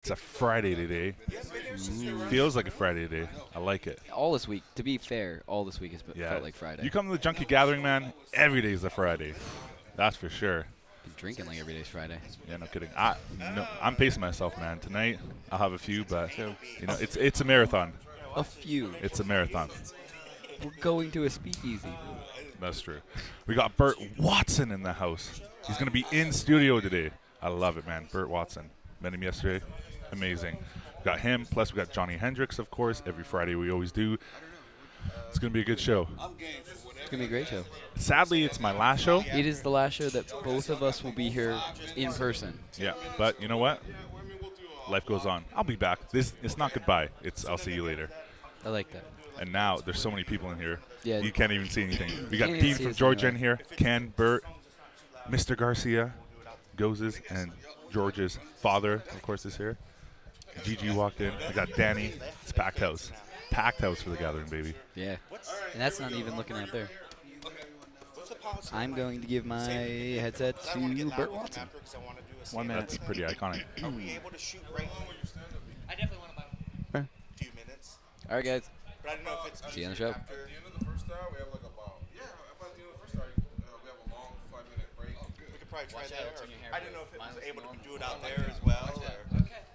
It's a Friday today. Feels like a Friday today. I like it. All this week, to be fair, all this week has felt like Friday. You come to the Junkie Gathering, man, every day is a Friday. That's for sure. Been drinking like every day's Friday. Yeah, no kidding. I'm pacing myself, man. Tonight, I'll have a few, but, it's a marathon. A few. It's a marathon. We're going to a speakeasy. That's true. We got Burt Watson in the house. He's going to be in studio today. I love it, man. Burt Watson. Met him yesterday. Amazing. We got him, plus we got Johny Hendricks, of course. Every Friday we always do. It's going to be a good show. It's going to be a great show. Sadly, it's my last show. It is the last show that both of us will be here in person. Yeah, but you know what? Life goes on. I'll be back. It's not goodbye. It's I'll see you later. I like that. And now there's so many people in here. Yeah. You can't even see anything. We got Dean from Georgia in here. Ken, Bert, Mr. Garcia, Gozes, and George's father, of course, is here. Gigi walked in. We got Danny. It's packed house. Packed house for the gathering, baby. Yeah. And that's not even looking out there. I'm going to give my headset to Burt Watson. 1 minute. That's pretty iconic. Are we able to shoot right here? I definitely want to buy a few minutes. All right, guys. But I don't know if it's see you on the show. At the end of the first hour, we have like about, about the end of the first hour, we have a long 5-minute break. We could probably try that. I didn't know if it was able to do it out there as well. Okay.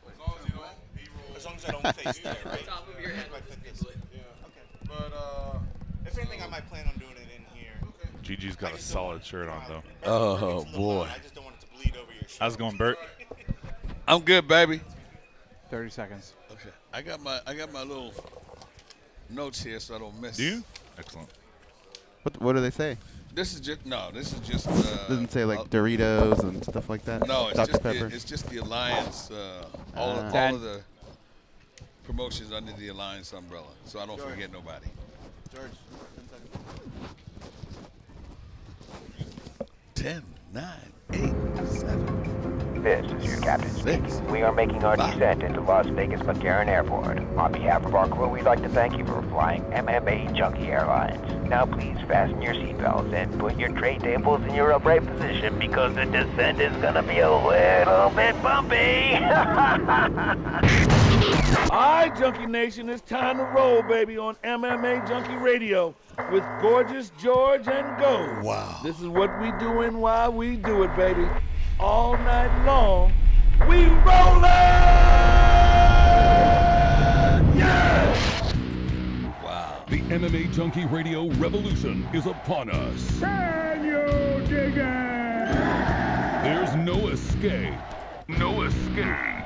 As long as you don't B-roll. As long as I don't face there, right? Top of your head. Yeah. Okay. But, if anything, I might plan on doing it in here. Gigi's got a solid shirt on, though. Oh, boy. I just don't want it to bleed over your shirt. How's it going, Bert? I'm good, baby. 30 seconds. Okay. I got my little notes here so I don't miss. Do you? Excellent. What do they say? This is just Doesn't say like Doritos and stuff like that. No, it's Dr. just Pepper. it's just the Alliance. All of the promotions under the Alliance umbrella, so I don't forget nobody. George. 10, 9, 8, 7. This is your captain speaking. 6, We are making our 5. descent into Las Vegas McCarran Airport. On behalf of our crew, we'd like to thank you for flying MMAjunkie Airlines. Now please fasten your seatbelts and put your tray tables in your upright position because the descent is going to be a little bit bumpy. Alright, Junkie Nation, it's time to roll, baby, on MMAjunkie Radio with Gorgeous George and Go. Wow. This is what we doing while we do it, baby. All night long, we rollin'! Yeah! Wow. The MMAjunkie Radio revolution is upon us. Can you dig it? There's no escape. No escape.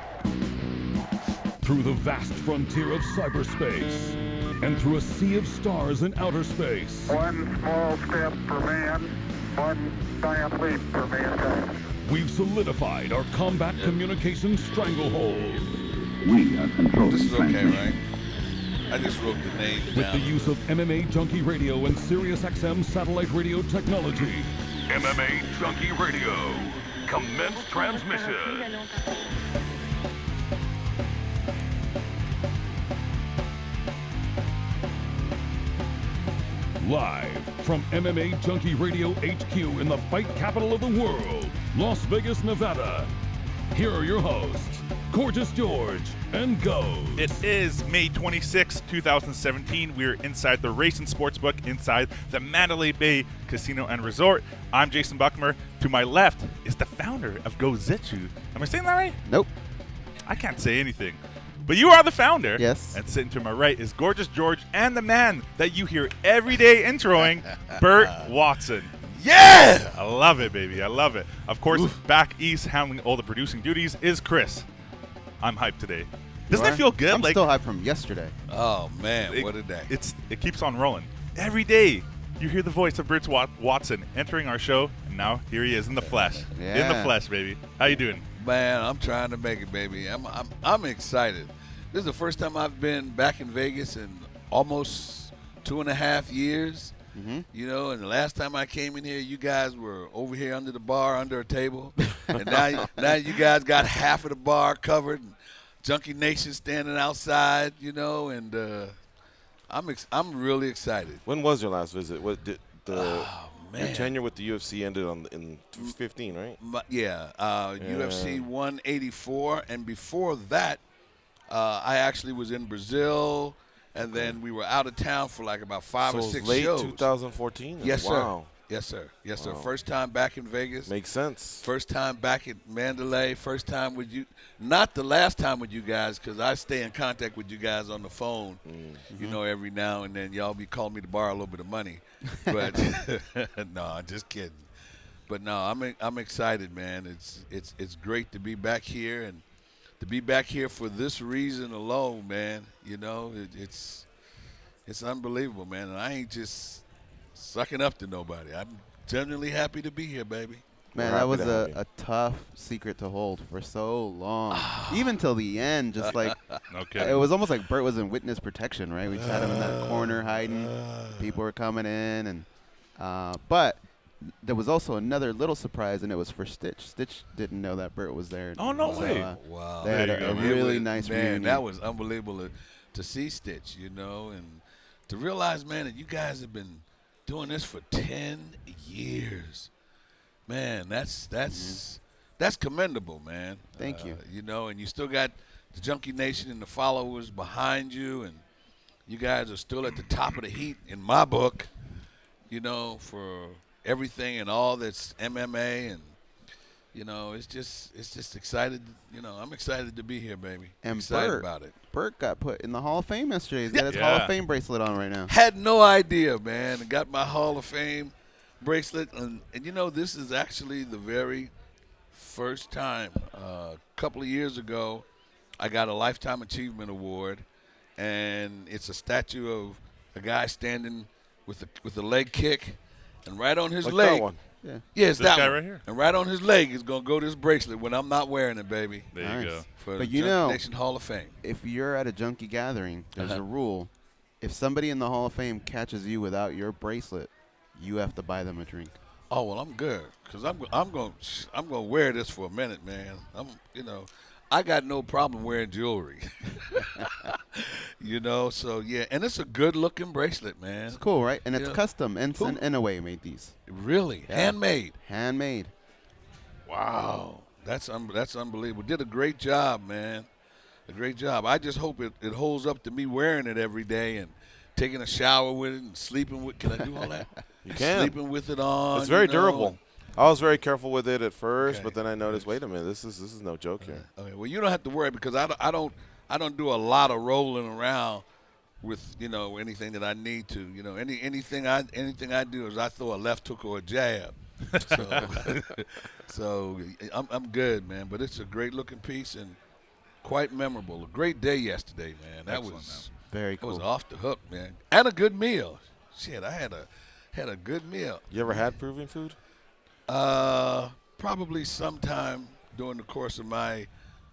Through the vast frontier of cyberspace and through a sea of stars in outer space. One small step for man, one giant leap for mankind. We've solidified our combat communications stranglehold. We are controlling This is okay, right? I just wrote the name With down. the use of MMAjunkie Radio and SiriusXM satellite radio technology. MMAjunkie Radio. Commence transmission. Live from MMAjunkie Radio HQ in the fight capital of the world, Las Vegas, Nevada. Here are your hosts, Gorgeous George and Goes. It is May 26, 2017. We're inside the Racing Sportsbook, inside the Mandalay Bay Casino and Resort. I'm Jason Buckmer. To my left is the founder of Go Zitsu. Am I saying that right? Nope. I can't say anything. But you are the founder. Yes. And sitting to my right is Gorgeous George and the man that you hear every day introing, Bert Watson. Yeah! I love it, baby. I love it. Of course, back east handling all the producing duties is Chris. I'm hyped today. Doesn't it feel good? I'm still hyped from yesterday. Oh, man, what a day. It keeps on rolling. Every day you hear the voice of Bert Watson entering our show, and now here he is in the flesh. Yeah. In the flesh, baby. How you doing? Man, I'm trying to make it, baby. I'm excited. This is the first time I've been back in Vegas in almost 2.5 years. Mm-hmm. You know, and the last time I came in here, you guys were over here under the bar, under a table. And now you guys got half of the bar covered. And Junkie Nation standing outside, you know, and I'm really excited. When was your last visit? What did the? Oh Man. Your tenure with the UFC ended in 15, right? UFC 184, and before that, I actually was in Brazil, and then we were out of town for like about 5 or 6 late shows. 2014? Yes, wow. sir. Yes, sir. Yes, sir. Wow. First time back in Vegas. Makes sense. First time back at Mandalay. First time with you. Not the last time with you guys, because I stay in contact with you guys on the phone, you know, every now and then. Y'all be calling me to borrow a little bit of money. But no, I'm just kidding. But no, I'm excited, man. It's great to be back here, and to be back here for this reason alone, man. You know, it's unbelievable, man. And I ain't just sucking up to nobody. I'm genuinely happy to be here, baby. Man, that was a tough secret to hold for so long. Even till the end, just like it was almost like Burt was in witness protection, right? We just had him in that corner hiding. People were coming in, and but there was also another little surprise, and it was for Stitch. Stitch didn't know that Burt was there. Oh, no way. Wow. They had a really nice reunion. That was unbelievable to see Stitch, you know, and to realize, man, that you guys have been doing this for 10 years. Man, that's commendable, man. Thank you. You know, and you still got the Junkie Nation and the followers behind you, and you guys are still at the top of the heap in my book, you know, for everything and all that's MMA, and you know, it's just excited. You know, I'm excited to be here, baby. And excited about it. Burt got put in the Hall of Fame yesterday. He's got his Hall of Fame bracelet on right now. Had no idea, man. I got my Hall of Fame bracelet, and you know, this is actually the very first time. A couple of years ago, I got a Lifetime Achievement Award, and it's a statue of a guy standing with a leg kick, and right on his leg. That one. Yeah, it's this that guy one. right here. And right on his leg is gonna go this bracelet when I'm not wearing it, baby. There you go. For But the you Junkie know, Nation Hall of Fame. If you're at a junkie gathering, there's a rule. If somebody in the Hall of Fame catches you without your bracelet, you have to buy them a drink. Oh well, I'm good, cause I'm gonna wear this for a minute, man. I got no problem wearing jewelry. You know, so yeah, and it's a good looking bracelet, man. It's cool, right? And it's Yeah. custom. Ensign Inouye made these. Really, Yeah. handmade. Handmade. Wow, that's unbelievable. Did a great job, man. A great job. I just hope it holds up to me wearing it every day and taking a shower with it and sleeping with. Can I do all that? You can. Sleeping with it on. It's very you know. durable. I was very careful with it at first, but then I noticed, wait a minute, this is no joke here. Okay, well, you don't have to worry because I don't do a lot of rolling around with, you know, anything that I need to. You know, anything I do is I throw a left hook or a jab. So I'm good, man. But it's a great looking piece and quite memorable. A great day yesterday, man. That Excellent, was very cool. That was off the hook, man. And a good meal. Shit, I had a good meal. You ever had Peruvian food? Probably sometime during the course of my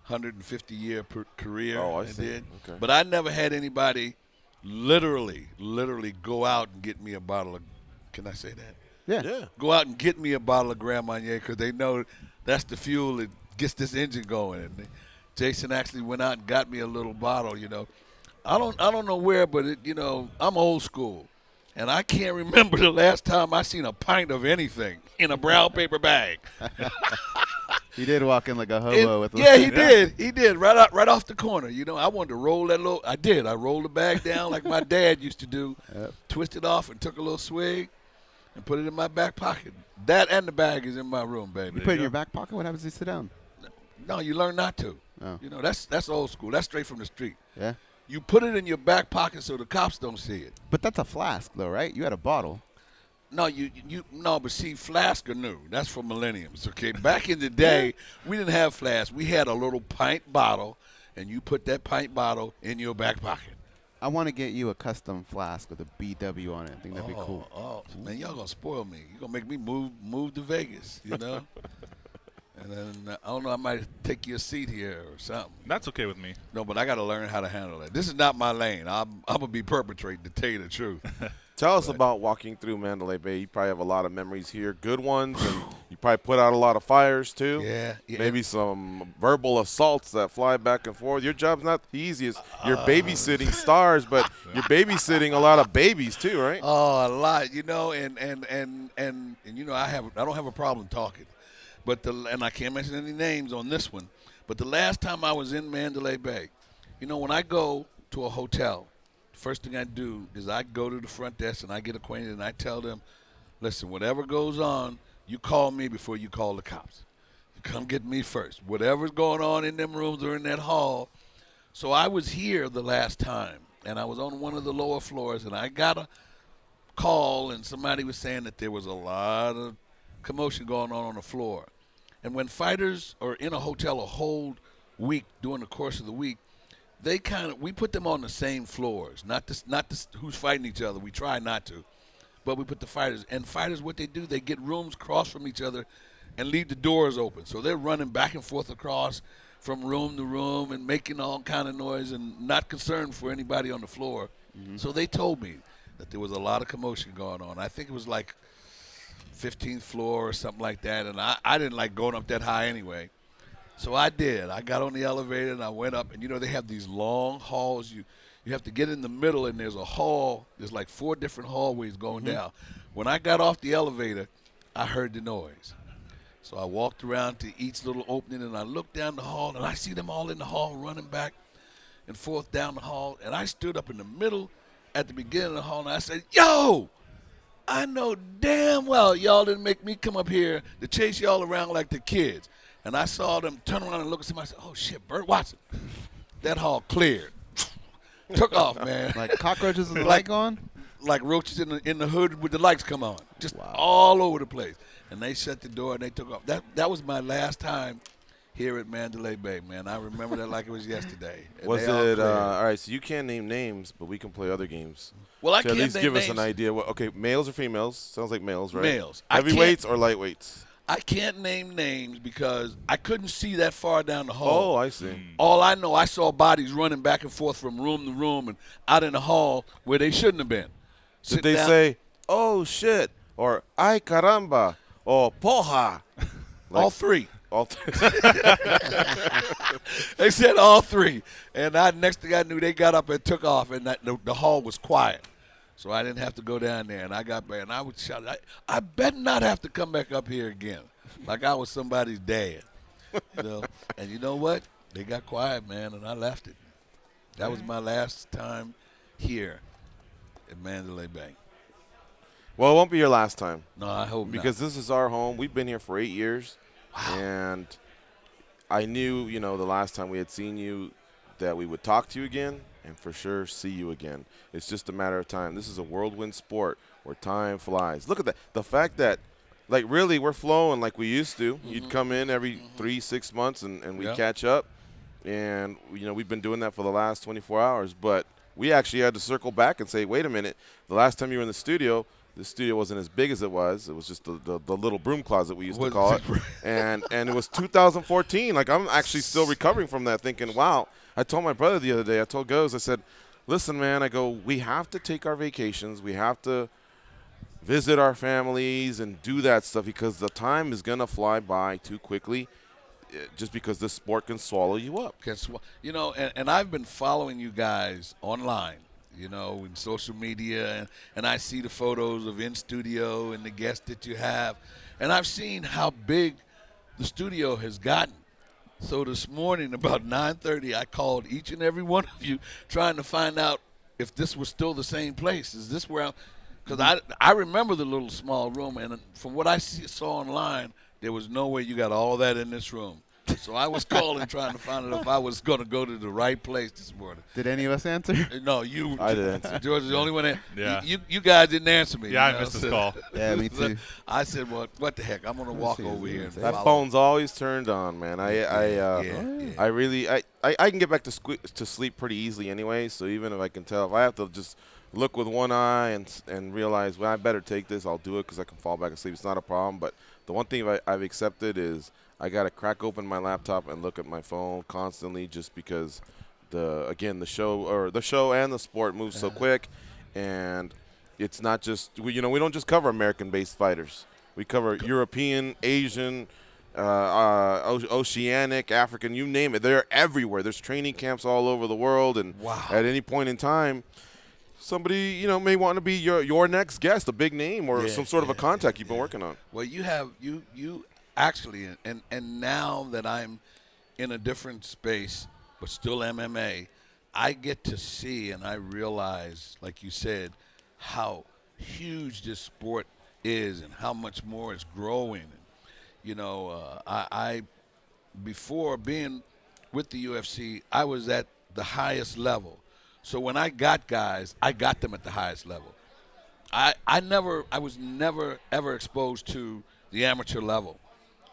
150-year career. Oh, I see. did. Okay. But I never had anybody literally go out and get me a bottle of, can I say that? Yeah. Go out and get me a bottle of Grand Marnier because they know that's the fuel that gets this engine going. And Jason actually went out and got me a little bottle, you know. I don't know where, but I'm old school. And I can't remember the last time I seen a pint of anything in a brown paper bag. He did walk in like a hobo with. Yeah, he did. He did right off the corner. You know, I wanted to roll that little. I did. I rolled the bag down like my dad used to do. Yep. Twisted off and took a little swig, and put it in my back pocket. That and the bag is in my room, baby. You put it in your back pocket. What happens if you sit down? No, you learn not to. Oh. You know, that's old school. That's straight from the street. Yeah. You put it in your back pocket so the cops don't see it. But that's a flask, though, right? You had a bottle. No, but see, flask are new. That's for millenniums, okay? Back in the day, we didn't have flask. We had a little pint bottle, and you put that pint bottle in your back pocket. I want to get you a custom flask with a BW on it. I think that'd be cool. Oh, man, y'all gonna spoil me. You're gonna make me move to Vegas, you know? And then, I don't know, I might take you a seat here or something. That's okay with me. No, but I got to learn how to handle that. This is not my lane. I'm going to be perpetrating, to tell you the truth. Tell us about walking through Mandalay Bay. You probably have a lot of memories here, good ones, and you probably put out a lot of fires too. Yeah. Maybe some verbal assaults that fly back and forth. Your job's not the easiest. You're babysitting stars, but you're babysitting a lot of babies too, right? Oh, a lot, you know, and you know, I don't have a problem talking, but and I can't mention any names on this one. But the last time I was in Mandalay Bay, you know, when I go to a hotel, the first thing I do is I go to the front desk and I get acquainted and I tell them, listen, whatever goes on, you call me before you call the cops. You come get me first. Whatever's going on in them rooms or in that hall. So I was here the last time, and I was on one of the lower floors, and I got a call, and somebody was saying that there was a lot of commotion going on the floor. And when fighters are in a hotel a whole week during the course of the week, we put them on the same floors, not who's fighting each other. We try not to, but we put the fighters. And fighters, what they do, they get rooms across from each other and leave the doors open. So they're running back and forth across from room to room and making all kind of noise and not concerned for anybody on the floor. Mm-hmm. So they told me that there was a lot of commotion going on. I think it was like 15th floor or something like that, and I didn't like going up that high anyway. So I did. I got on the elevator and I went up, and you know they have these long halls. You have to get in the middle, and there's a hall. There's like 4 different hallways going down. When I got off the elevator, I heard the noise. So I walked around to each little opening, and I looked down the hall, and I see them all in the hall running back and forth down the hall. And I stood up in the middle at the beginning of the hall, and I said, yo, I know damn well y'all didn't make me come up here to chase y'all around like the kids. And I saw them turn around and look at somebody and said, oh, shit, Burt Watson. That hall cleared. Took off, man. Like cockroaches with the light on? Like roaches in the hood with the lights come on. Just all over the place. And they shut the door and they took off. That was my last time here at Mandalay Bay, man. I remember that like it was yesterday. Was it all right? So you can't name names, but we can play other games. Well, I to can't at least name give names. us an idea. Okay, males or females? Sounds like males, right? Males. Heavyweights or lightweights? I can't name names because I couldn't see that far down the hall. Oh, I see. All I know, I saw bodies running back and forth from room to room and out in the hall where they shouldn't have been. Did they say, oh, shit, or ay caramba, or poja? All three. All They said all three. And next thing I knew, they got up and took off, and the hall was quiet. So I didn't have to go down there. And I got back, and I would shout, I bet not have to come back up here again, like I was somebody's dad. You know? And you know what? They got quiet, man, and I left it. That was my last time here at Mandalay Bay. Well, it won't be your last time. No, I hope not. Because this is our home. We've been here for 8 years. Wow. And I knew, the last time we had seen you that we would talk to you again and for sure see you again. It's just a matter of time. This is a whirlwind sport where time flies. Look at that. The fact that, like, really we're flowing like we used to. Mm-hmm. You'd come in every 3-6 months and we'd catch up. And, we've been doing that for the last 24 hours. But we actually had to circle back and say, wait a minute, the last time you were in the studio wasn't as big as it was. It was just the little broom closet we used to call it. And it was 2014. Like, I'm actually still recovering from that thinking, wow. I told my brother the other day, I told Goes, I said, listen, man, I go, we have to take our vacations. We have to visit our families and do that stuff because the time is going to fly by too quickly just because this sport can swallow you up. And I've been following you guys online. In social media, and I see the photos of in studio and the guests that you have, and I've seen how big the studio has gotten. So this morning about 9:30, I called each and every one of you trying to find out if this was still the same place. Is this where because I remember the little small room, and from what I saw online, there was no way you got all that in this room. So I was calling trying to find out if I was going to go to the right place this morning. Did any of us answer? No, you. I didn't answer. George is the only one that. Yeah. You guys didn't answer me. Yeah, I missed this call. Yeah, me too. I said, well, what the heck? I'm going to walk over here. And that follow. phone's always turned on, man. I really can get back to sleep pretty easily anyway. So even if I can tell, if I have to just look with one eye and realize, well, I better take this, I'll do it because I can fall back asleep. It's not a problem. But the one thing I've accepted is I got to crack open my laptop and look at my phone constantly just because the show and the sport moves so quick. And it's not just, we don't just cover American-based fighters. We cover European, Asian, Oceanic, African, you name it. They're everywhere. There's training camps all over the world, and at any point in time, somebody may want to be your next guest, a big name or some sort of a contact you've been working on. Well, you have you actually, and now that I'm in a different space, but still MMA, I get to see and I realize, like you said, how huge this sport is and how much more it's growing. I before being with the UFC, I was at the highest level. So when I got guys, I got them at the highest level. I was never ever exposed to the amateur level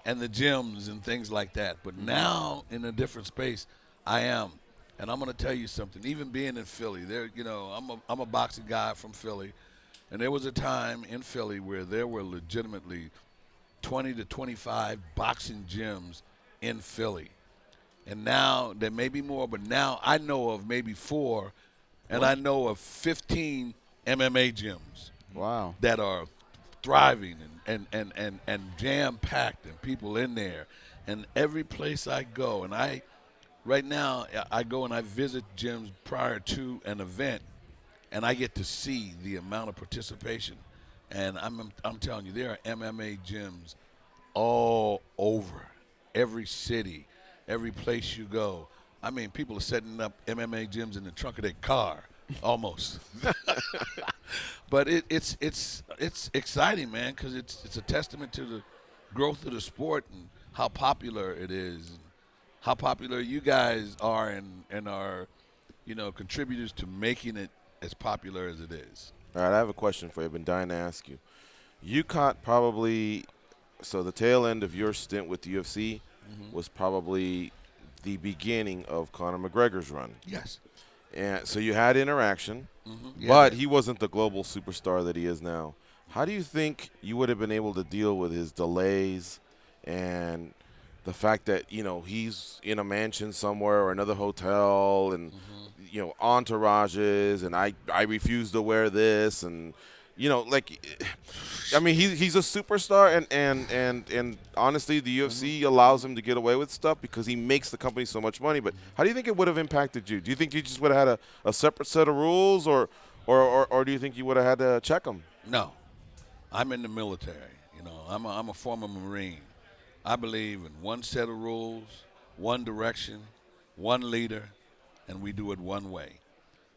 and the gyms and things like that. But now in a different space, I am. And I'm going to tell you something. Even being in Philly, I'm a boxing guy from Philly, and there was a time in Philly where there were legitimately 20 to 25 boxing gyms in Philly. And now there may be more, but now I know of maybe 4, and I know of 15 MMA gyms. Wow. That are thriving and jam-packed and people in there. And every place I go, and right now I go and I visit gyms prior to an event, and I get to see the amount of participation. And I'm telling you, there are MMA gyms all over, every city, every place you go. I mean, people are setting up MMA gyms in the trunk of their car, almost. But it's exciting, man, because it's a testament to the growth of the sport and how popular it is, and how popular you guys are and are, contributors to making it as popular as it is. All right, I have a question for you. I've been dying to ask you. You caught probably the tail end of your stint with the UFC was probably the beginning of Conor McGregor's run. Yes. And so you had interaction, but he wasn't the global superstar that he is now. How do you think you would have been able to deal with his delays and the fact that, he's in a mansion somewhere or another hotel and, entourages and I refuse to wear this and, he's a superstar and honestly, the UFC allows him to get away with stuff because he makes the company so much money. But how do you think it would have impacted you? Do you think you just would have had a separate set of rules or do you think you would have had to check them? No. I'm in the military. I'm a former Marine. I believe in one set of rules, one direction, one leader, and we do it one way.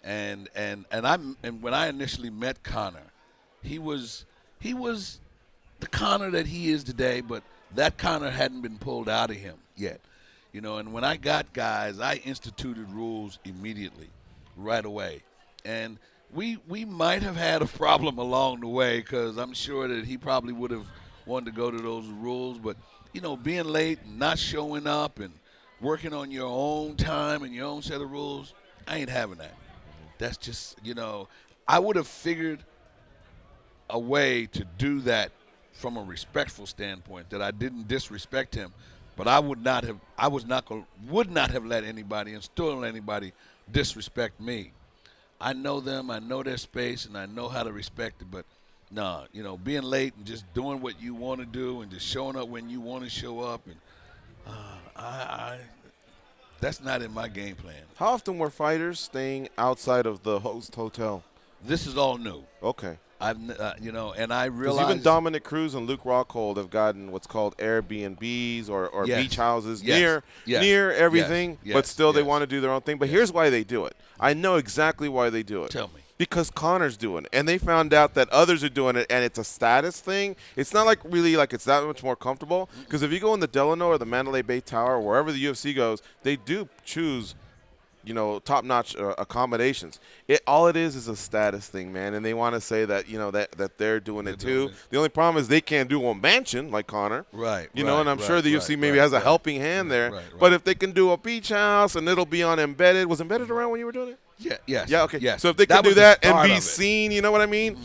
And when I initially met Conor, he was the Conor that he is today, but that Conor hadn't been pulled out of him yet. And when I got guys, I instituted rules immediately, right away. And we might have had a problem along the way because I'm sure that he probably would have wanted to go to those rules. But, being late and not showing up and working on your own time and your own set of rules, I ain't having that. That's just, I would have figured a way to do that from a respectful standpoint, that I didn't disrespect him, but I would not have let anybody and still let anybody disrespect me. I know them, I know their space, and I know how to respect it, but no, being late and just doing what you want to do and just showing up when you want to show up, and that's not in my game plan. How often were fighters staying outside of the host hotel? This is all new. Okay. And I realize even Dominic Cruz and Luke Rockhold have gotten what's called Airbnbs or beach houses near everything, but still they want to do their own thing. But here's why they do it. I know exactly why they do it. Tell me. Because Conor's doing it, and they found out that others are doing it, and it's a status thing. It's not really it's that much more comfortable. Because if you go in the Delano or the Mandalay Bay Tower, or wherever the UFC goes, they do choose top-notch accommodations. All it is a status thing, man, and they want to say that that they're doing it too. The only problem is they can't do a mansion like Conor, right? And I'm sure the UFC maybe has a helping hand there. But if they can do a beach house and it'll be on Embedded, was Embedded around when you were doing it? Yeah. Okay. Yes. So if they can do that and be seen, you know what I mean?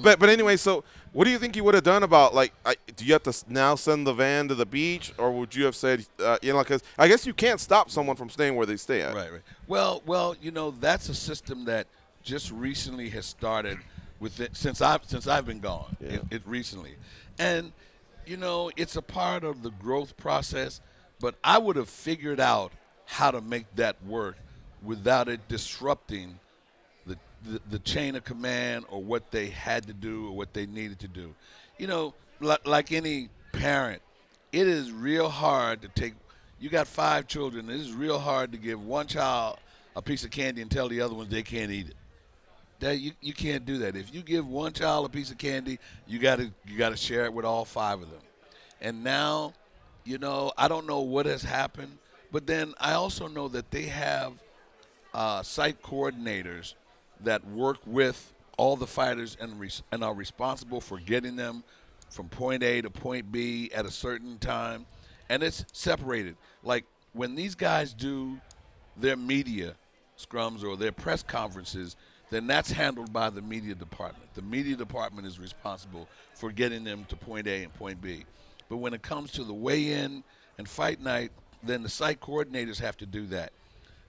But anyway, so what do you think you would have done about do you have to now send the van to the beach, or would you have said because I guess you can't stop someone from staying where they stay at. Right. Well, that's a system that just recently has started with it since I've been gone. Yeah. It recently, and it's a part of the growth process, but I would have figured out how to make that work without it disrupting the chain of command or what they had to do or what they needed to do. Like any parent, it is real hard to take – you got 5 children. It is real hard to give one child a piece of candy and tell the other ones they can't eat it. You can't do that. If you give one child a piece of candy, you got to share it with all 5 of them. And now, I don't know what has happened, but then I also know that they have site coordinators that work with all the fighters and are responsible for getting them from point A to point B at a certain time, and it's separated. Like when these guys do their media scrums or their press conferences, then that's handled by the media department. The media department is responsible for getting them to point A and point B. But when it comes to the weigh-in and fight night, then the site coordinators have to do that.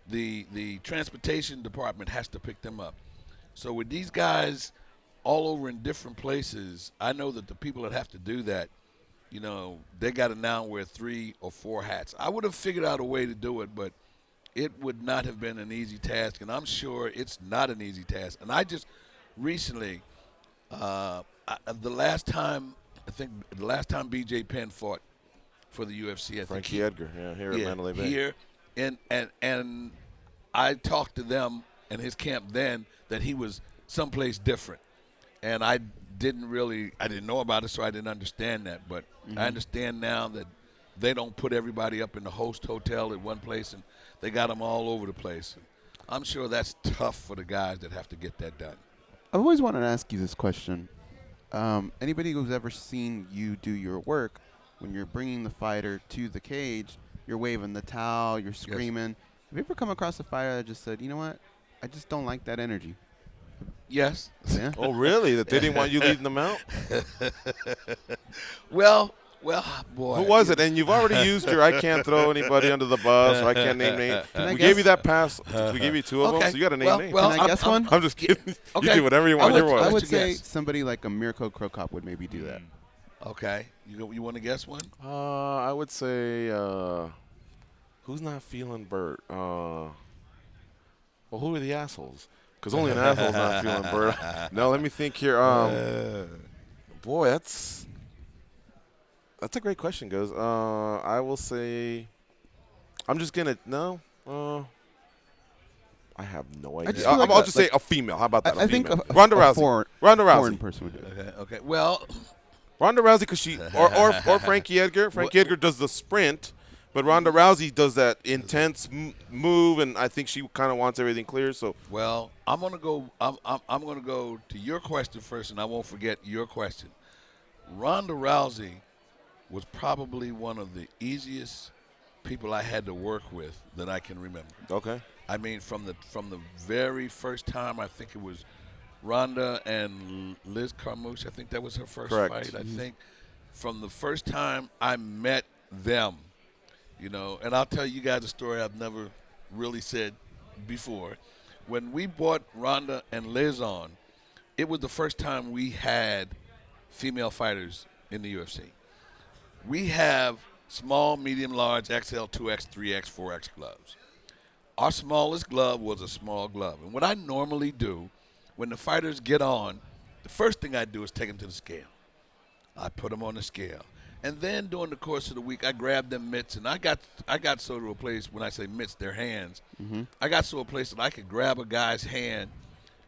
The transportation department has to pick them up. So with these guys all over in different places, I know that the people that have to do that, they got to now wear 3 or 4 hats. I would have figured out a way to do it, but it would not have been an easy task, and I'm sure it's not an easy task. And I just recently, the last time B.J. Penn fought for the UFC, Frankie Edgar, here at Mandalay Bay. Here, and I talked to them and his camp then that he was someplace different, and I didn't know about it, so I didn't understand that. But I understand now that they don't put everybody up in the host hotel at one place, and they got them all over the place. I'm sure that's tough for the guys that have to get that done. I've always wanted to ask you this question. Anybody who's ever seen you do your work, when you're bringing the fighter to the cage, you're waving the towel, you're screaming. Yes. Have you ever come across a fighter that just said, you know what, I just don't like that energy? Yes. Yeah. Oh, really? That they didn't want you leading them out? Well, boy. Who was it? And you've already used your I can't throw anybody under the bus, or I can't name names. We gave you that pass. We gave you 2 of them, so you got to name names. Can I guess one? I'm just kidding. Okay. You do whatever you want. I would say somebody like a Mirko Krokop would maybe do that. Okay. You want to guess one? I would say who's not feeling Burt? Well, who are the assholes? Because only an asshole's not feeling Burt. No, let me think here. Boy, that's a great question, Goes. I will say I'm just going to – no. I have no idea. I'll just say a female. How about that? I think Ronda Rousey. Ronda Rousey. Foreign person would do it. Okay. Well – Ronda Rousey, because she or Frankie Edgar. Frankie Edgar does the sprint, but Ronda Rousey does that intense move, and I think she kind of wants everything clear. So, well, I'm gonna go. I'm gonna go to your question first, and I won't forget your question. Ronda Rousey was probably one of the easiest people I had to work with that I can remember. Okay. I mean, from the very first time, I think it was Ronda and Liz Carmouche, I think that was her first fight. I think from the first time I met them, and I'll tell you guys a story I've never really said before. When we brought Ronda and Liz on, it was the first time we had female fighters in the UFC. We have small, medium, large, XL, 2X, 3X, 4X gloves. Our smallest glove was a small glove. And what I normally do when the fighters get on, the first thing I do is take them to the scale. I put them on the scale. And then during the course of the week, I grab them mitts, and I got so to a place, when I say mitts, their hands, I got so a place that I could grab a guy's hand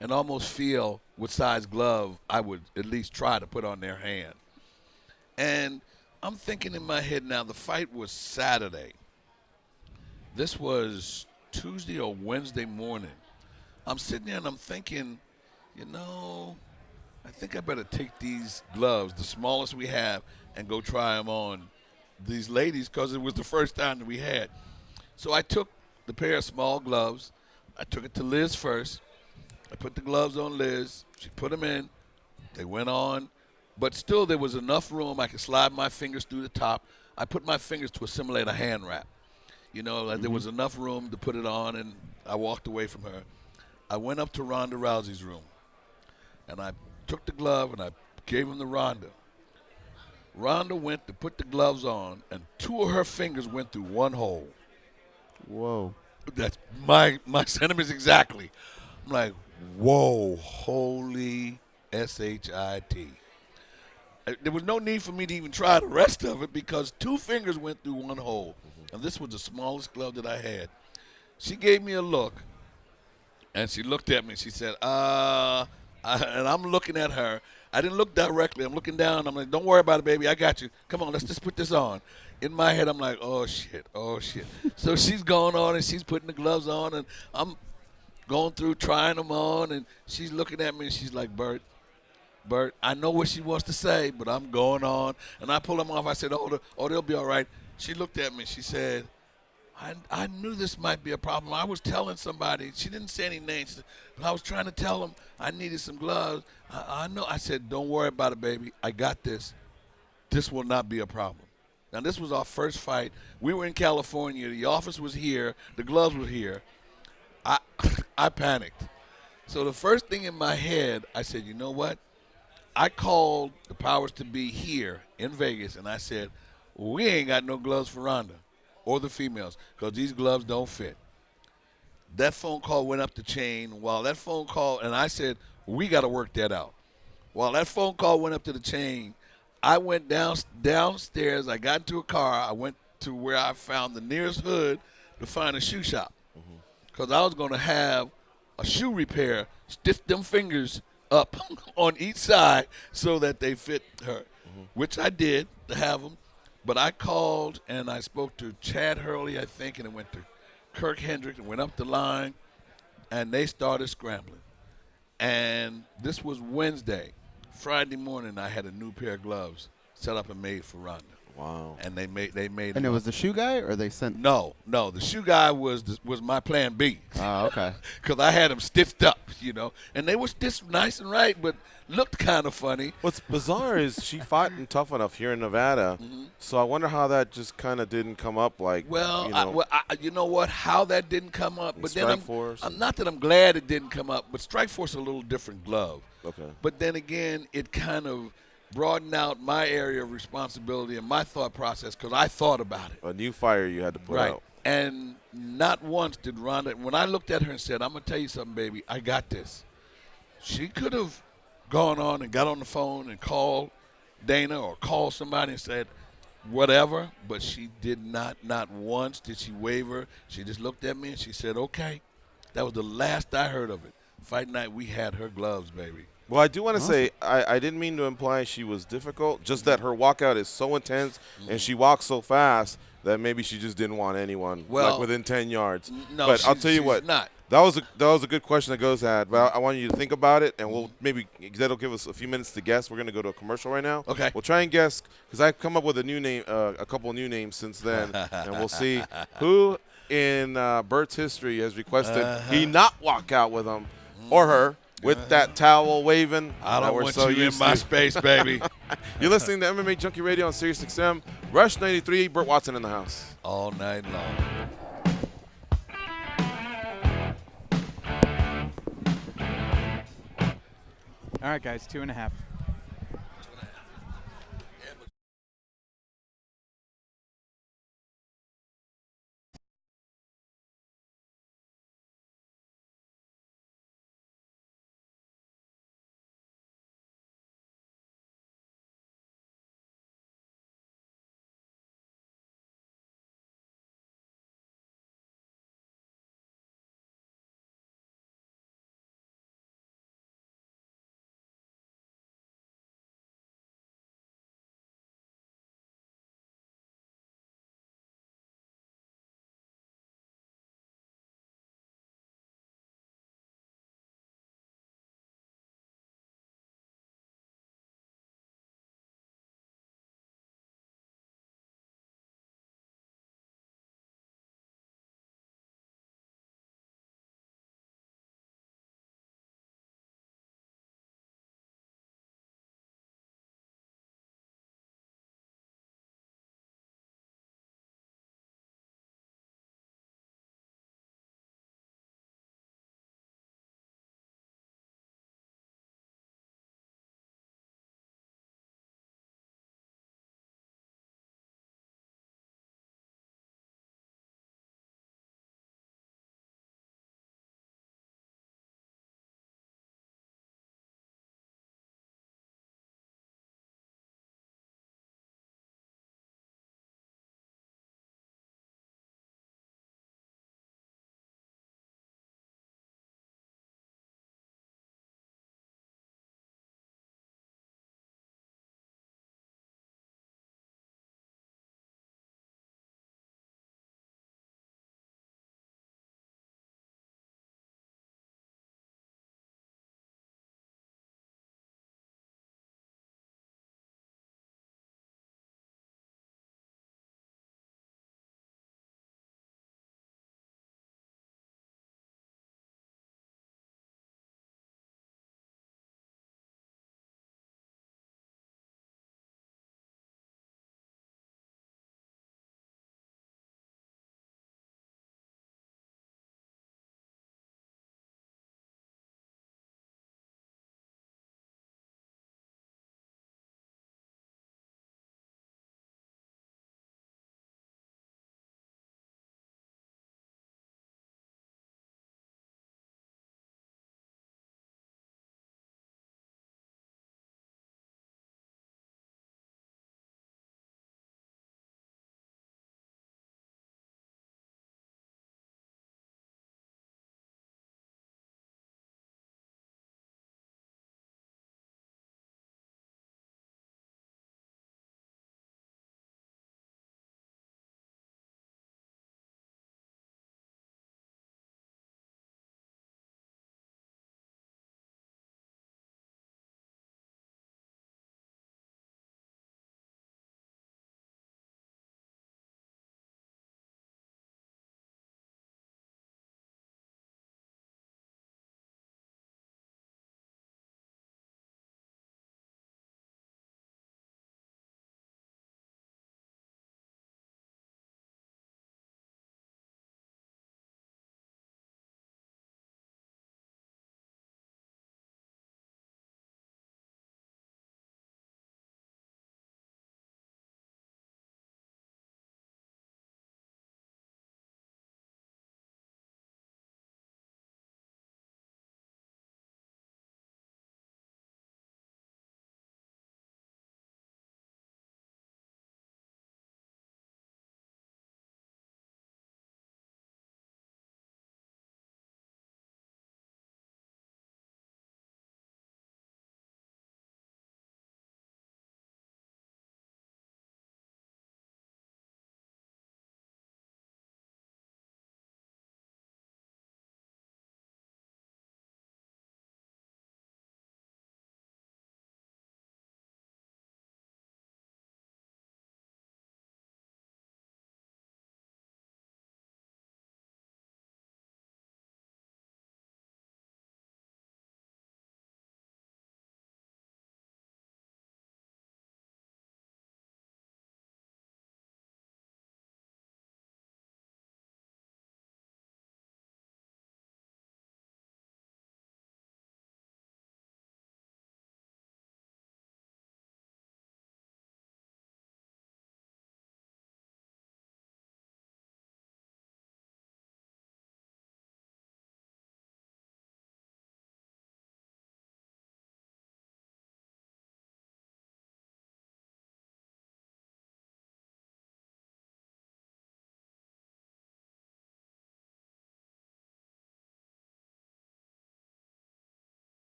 and almost feel what size glove I would at least try to put on their hand. And I'm thinking in my head now, the fight was Saturday. This was Tuesday or Wednesday morning. I'm sitting there and I'm thinking, I think I better take these gloves, the smallest we have, and go try them on these ladies because it was the first time that we had. So I took the pair of small gloves. I took it to Liz first. I put the gloves on Liz. She put them in. They went on. But still there was enough room. I could slide my fingers through the top. I put my fingers to assimilate a hand wrap. There was enough room to put it on, and I walked away from her. I went up to Ronda Rousey's room, and I took the glove and I gave him to Ronda. Rhonda went to put the gloves on, and 2 of her fingers went through 1 hole. Whoa. That's my sentiments exactly. I'm like, whoa, holy S-H-I-T. There was no need for me to even try the rest of it because 2 fingers went through 1 hole. And this was the smallest glove that I had. She gave me a look, and she looked at me. She said, and I'm looking at her. I didn't look directly. I'm looking down. I'm like, don't worry about it, baby. I got you. Come on, let's just put this on. In my head, I'm like, oh, shit. So she's going on, and she's putting the gloves on, and I'm going through trying them on, and she's looking at me, and she's like, Bert, I know what she wants to say, but I'm going on. And I pull them off. I said, oh, they'll be all right. She looked at me. She said, I knew this might be a problem. I was telling somebody. She didn't say any names, but I was trying to tell them I needed some gloves. I know. I said, don't worry about it, baby. I got this. This will not be a problem. Now, this was our first fight. We were in California. The office was here. The gloves were here. I panicked. So the first thing in my head, I said, you know what? I called the powers to be here in Vegas, and I said, we ain't got no gloves for Rhonda or the females because these gloves don't fit. That phone call went up the chain. While that phone call, and I said, we got to work that out. While that phone call went up to the chain, I went downstairs. I got into a car. I went to where I found the nearest hood to find a shoe shop because I was going to have a shoe repair, stiff them fingers up on each side so that they fit her, which I did to have them. But I called and I spoke to Chad Hurley, I think, and it went to Kirk Hendricks and went up the line, and they started scrambling. And this was Wednesday. Friday morning, I had a new pair of gloves set up and made for Rhonda. Wow. And they made. And it was the shoe guy, or they sent? No. The shoe guy was my plan B. Oh, okay. Because I had them stiffed up, and they were stitched nice and right, but looked kind of funny. What's bizarre is she fought in Tough Enough here in Nevada, so I wonder how that just kind of didn't come up. Like, well, you know what? How that didn't come up, but then I'm not that I'm glad it didn't come up, but Strikeforce is a little different glove. Okay. But then again, it kind of broaden out my area of responsibility and my thought process because I thought about it. A new fire you had to put out. And not once did Rhonda, when I looked at her and said, I'm going to tell you something, baby, I got this. She could have gone on and got on the phone and called Dana or called somebody and said whatever, but she did not once did she waver. She just looked at me and she said, okay. That was the last I heard of it. Fight night, we had her gloves, baby. Well, I do want to say I didn't mean to imply she was difficult, just that her walkout is so intense and she walks so fast that maybe she just didn't want anyone like within 10 yards. No, but I'll tell you what, not. that was a good question that Goes had, but I want you to think about it, and we'll maybe that'll give us a few minutes to guess. We're going to go to a commercial right now. Okay. We'll try and guess because I've come up with a new name, a couple of new names since then, and we'll see who in Bert's history has requested he not walk out with him or her. With that towel waving. I don't want you in my space, baby. You're listening to MMA Junkie Radio on Sirius XM. Rush 93, Burt Watson in the house. All night long. All right, guys, 2.5.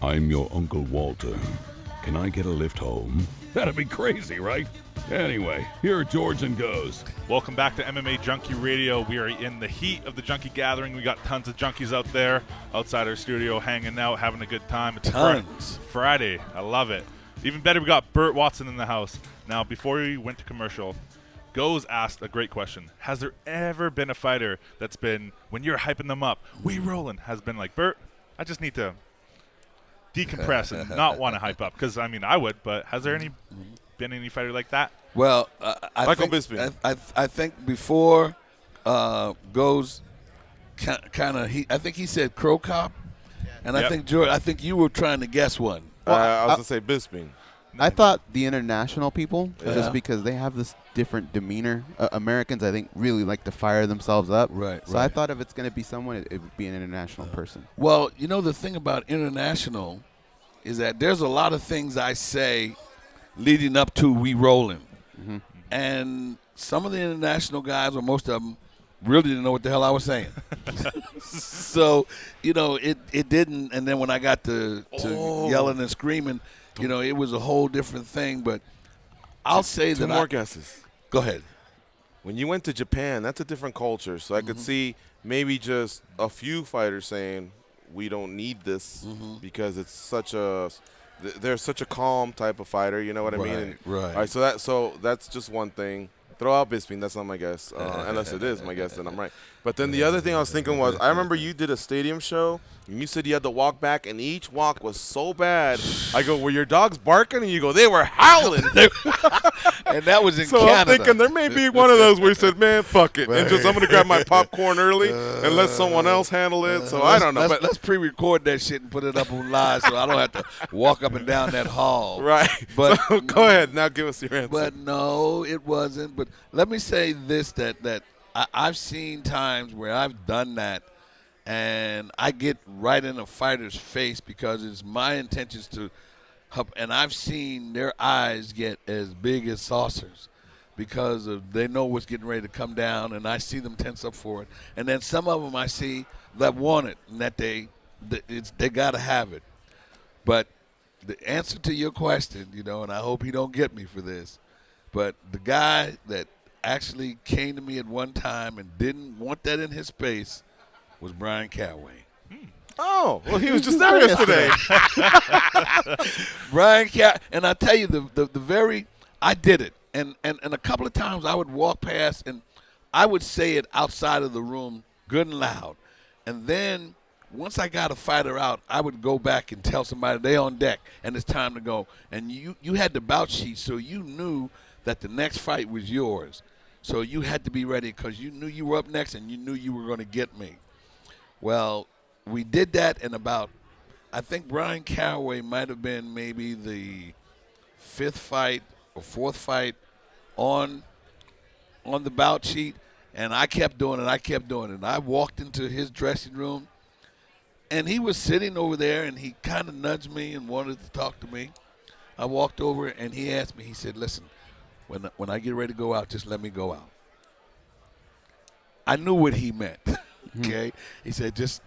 I'm your Uncle Walter. Can I get a lift home? That'd be crazy, right? Anyway, here Georgian goes. Welcome back to MMA Junkie Radio. We are in the heat of the Junkie gathering. We got tons of junkies out there outside our studio hanging out, having a good time. It's Friday. I love it. Even better, we got Burt Watson in the house. Now, before we went to commercial, Goes asked a great question. Has there ever been a fighter that's been, when you're hyping them up, we rolling, has been like, Burt, I just need to decompress and not want to hype up? Because, I mean, I would, but has there been any fighter like that? Well, I think before Goes kind of, I think he said Crow Cop, and I think George, I think you were trying to guess one. Well, I was going to say Bisping. I thought the international people, just because they have this different demeanor. Americans, I think, really like to fire themselves up. Right. So I thought if it's going to be someone, it would be an international person. Well, you know, the thing about international is that there's a lot of things I say leading up to we rolling. Mm-hmm. And some of the international guys, or most of them, really didn't know what the hell I was saying. So, you know, it didn't. And then when I got to yelling and screaming, you know, it was a whole different thing. But I'll say that two more guesses. Go ahead. When you went to Japan, that's a different culture. So I could see maybe just a few fighters saying, we don't need this because it's such a – they're such a calm type of fighter. You know what I mean? Right. All right, so that's just one thing. Throw out Bisping. That's not my guess. Unless it is my guess, then I'm right. But then the other thing I was thinking was, I remember you did a stadium show, and you said you had to walk back, and each walk was so bad. I go, were your dogs barking? And you go, they were howling. And that was in so Canada. I'm thinking there may be one of those where you said, man, fuck it. And just I'm going to grab my popcorn early and let someone else handle it. So I don't know. But let's pre-record that shit and put it up on live so I don't have to walk up and down that hall. Right. But so go ahead. Now give us your answer. But no, it wasn't. But let me say this, that I've seen times where I've done that, and I get right in a fighter's face because it's my intentions to help. And I've seen their eyes get as big as saucers because they know what's getting ready to come down, and I see them tense up for it. And then some of them I see that want it and that they got to have it. But the answer to your question, you know, and I hope he don't get me for this, but the guy that actually came to me at one time and didn't want that in his space was Brian Caraway. Oh, well, he was just there yesterday. Brian and I tell you, I did it. And a couple of times I would walk past and I would say it outside of the room good and loud. And then once I got a fighter out, I would go back and tell somebody they on deck and it's time to go. And you had the bout sheet, so you knew that the next fight was yours. So you had to be ready because you knew you were up next and you knew you were going to get me. Well, we did that in I think Brian Caraway might have been maybe the fifth fight or fourth fight on the bout sheet, and I kept doing it. I walked into his dressing room, and he was sitting over there, and he kind of nudged me and wanted to talk to me. I walked over, and he asked me, he said, listen, when I get ready to go out, just let me go out. I knew what he meant. Okay, he said, just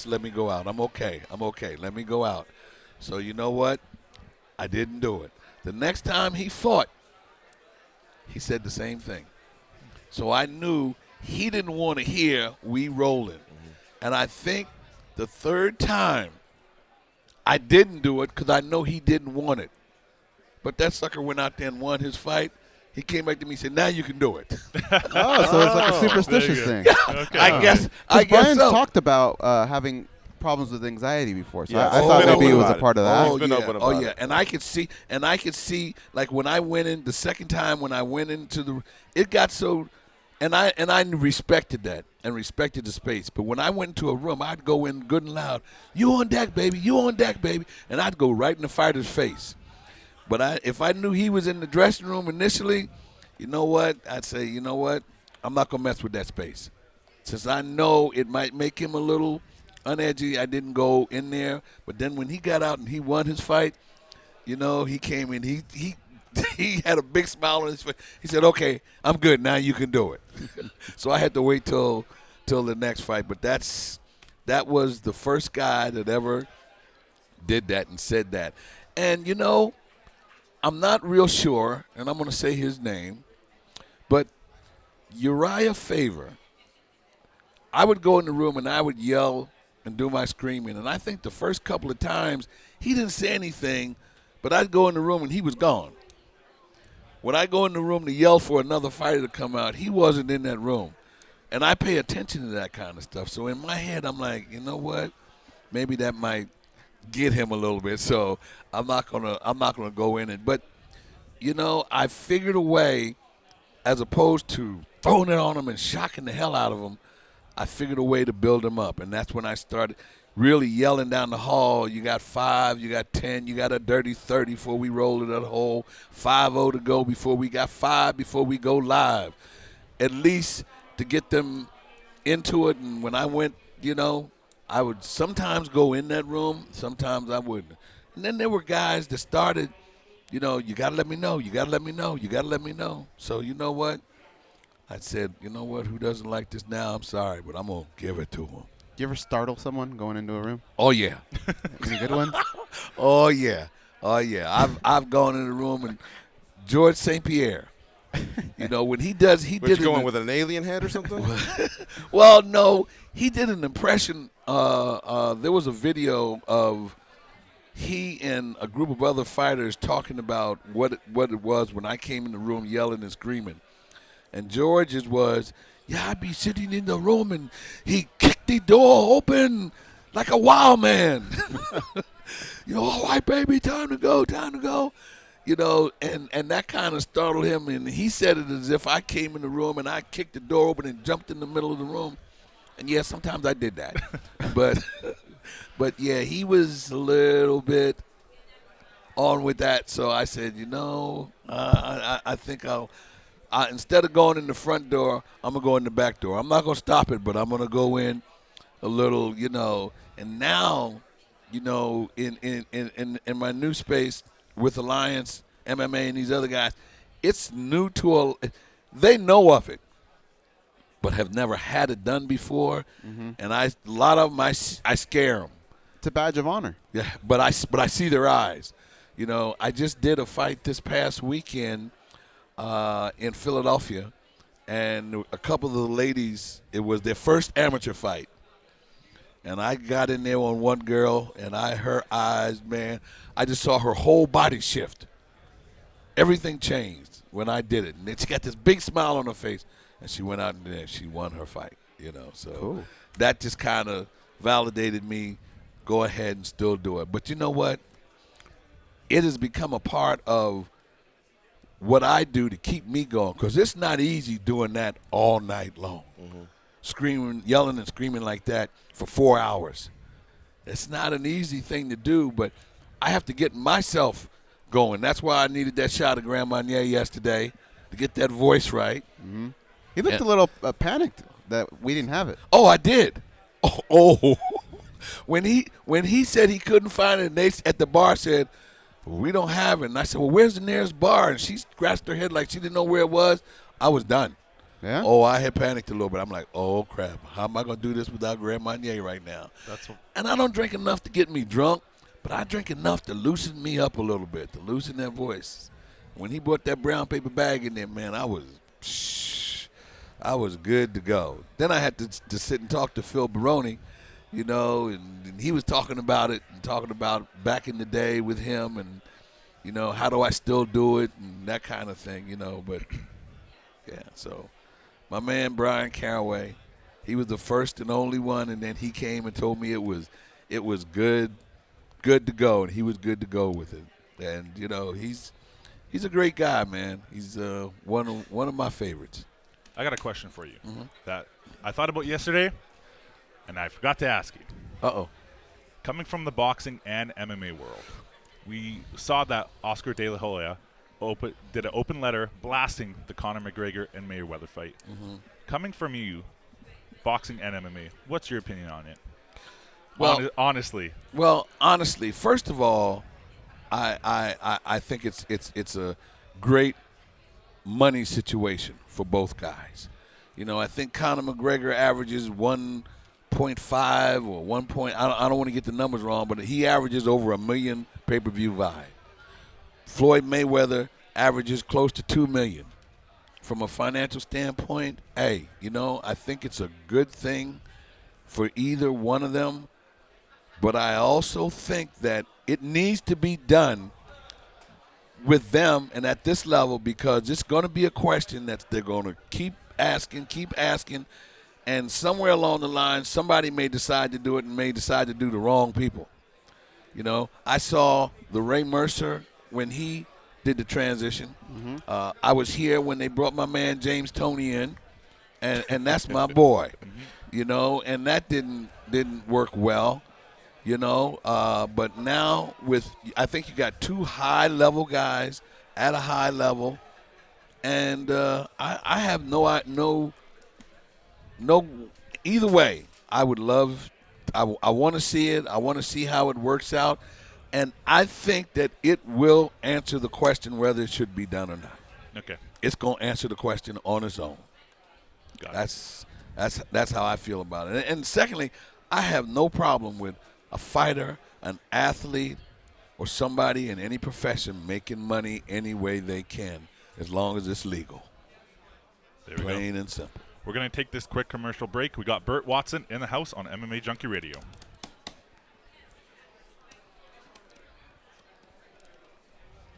let me go out. I'm okay. Let me go out. So you know what? I didn't do it. The next time he fought, he said the same thing. So I knew he didn't want to hear we rolling. And I think the third time I didn't do it because I know he didn't want it. But that sucker went out there and won his fight. He came back to me and said, now you can do it. Oh, so it's like a superstitious thing. Yeah, okay. I guess Brian's so. talked about having problems with anxiety before, so Yeah, I thought maybe it was a part of that. He's been open about it. And I could see, like when I went in the second time when I went into it got so, and I respected that and respected the space. But when I went into a room, I'd go in good and loud, you on deck, baby, and I'd go right in the fighter's face. But if I knew he was in the dressing room initially, you know what? I'd say, you know what? I'm not going to mess with that space. Since I know it might make him a little unedgy, I didn't go in there. But then when he got out and he won his fight, you know, he came in. He had a big smile on his face. He said, okay, I'm good. Now you can do it. So I had to wait till the next fight. But that was the first guy that ever did that and said that. And, I'm not real sure, and I'm going to say his name, but Uriah Favor, I would go in the room and I would yell and do my screaming. And I think the first couple of times he didn't say anything, but I'd go in the room and he was gone. When I go in the room to yell for another fighter to come out, he wasn't in that room. And I pay attention to that kind of stuff. So in my head, I'm like, you know what? Maybe that might get him a little bit. So I'm not gonna go in it. But I figured a way, as opposed to throwing it on him and shocking the hell out of him, I figured a way to build him up. And that's when I started really yelling down the hall. You got 5, you got 10, you got a dirty 30 before we roll to that hole. 5-0 to go before we got 5 before we go live. At least to get them into it. And when I went, I would sometimes go in that room, sometimes I wouldn't. And then there were guys that started, you got to let me know, you got to let me know, you got to let me know. So you know what? I said, you know what, who doesn't like this now? I'm sorry, but I'm going to give it to him. Do you ever startle someone going into a room? Oh, yeah. Any good ones? Oh, yeah. I've gone in the room, and George St. Pierre, when he did you going with an alien head or something? Well, no, he did an impression. There was a video of he and a group of other fighters talking about what it was when I came in the room yelling and screaming. And George's was, I'd be sitting in the room and he kicked the door open like a wild man. All right, baby, time to go. And that kind of startled him. And he said it as if I came in the room and I kicked the door open and jumped in the middle of the room. And, yeah, sometimes I did that. But, yeah, he was a little bit on with that. So I said, I think instead of going in the front door, I'm going to go in the back door. I'm not going to stop it, but I'm going to go in a little, And now, in my new space with Alliance, MMA, and these other guys, it's new they know of it, but have never had it done before. Mm-hmm. And a lot of them, I scare them. It's a badge of honor. Yeah, but I see their eyes. I just did a fight this past weekend in Philadelphia, and a couple of the ladies, it was their first amateur fight. And I got in there on one girl, and her eyes, man, I just saw her whole body shift. Everything changed when I did it. And then she got this big smile on her face, and she went out and there, she won her fight, So cool. That just kind of validated me, go ahead and still do it. But you know what? It has become a part of what I do to keep me going, because it's not easy doing that all night long. Mm-hmm. Screaming, yelling and screaming like that for 4 hours. It's not an easy thing to do, but I have to get myself going. That's why I needed that shot of Grand Marnier yesterday to get that voice right. Mm-hmm. He looked a little panicked that we didn't have it. Oh, I did. Oh. When he said he couldn't find it, and they at the bar said, well, we don't have it. And I said, well, where's the nearest bar? And she scratched her head like she didn't know where it was. I was done. Yeah? Oh, I had panicked a little bit. I'm like, oh, crap. How am I going to do this without Grand Marnier right now? And I don't drink enough to get me drunk, but I drink enough to loosen me up a little bit, to loosen that voice. When he brought that brown paper bag in there, man, I was good to go. Then I had to sit and talk to Phil Baroni, and he was talking about it and talking about back in the day with him and, how do I still do it and that kind of thing, But, yeah, so my man Brian Caraway, he was the first and only one, and then he came and told me it was good to go, and he was good to go with it. And, he's a great guy, man. He's one of my favorites. I got a question for you that I thought about yesterday, and I forgot to ask you. Uh-oh. Coming from the boxing and MMA world, we saw that Oscar De La Hoya did an open letter blasting the Conor McGregor and Mayweather fight. Mm-hmm. Coming from you, boxing and MMA, what's your opinion on it? Well, honestly. Well, honestly, first of all, I think it's a great money situation for both guys. I think Conor McGregor averages 1.2 1.5 or 1 point. I don't want to get the numbers wrong, but he averages over 1 million pay-per-view buy. Floyd Mayweather averages close to 2 million. From a financial standpoint, hey, I think it's a good thing for either one of them. But I also think that it needs to be done with them and at this level, because it's going to be a question that they're going to keep asking, and somewhere along the line, somebody may decide to do it and may decide to do the wrong people. I saw the Ray Mercer when he did the transition. Mm-hmm. I was here when they brought my man James Toney in, and that's my boy. And that didn't work well. But now I think you got two high-level guys at a high level, and I have no. Either way, I would love. I want to see it. I want to see how it works out, and I think that it will answer the question whether it should be done or not. Okay. It's going to answer the question on its own. That's how I feel about it. And secondly, I have no problem with a fighter, an athlete, or somebody in any profession making money any way they can, as long as it's legal. Plain and simple. We're going to take this quick commercial break. We got Burt Watson in the house on MMA Junkie Radio.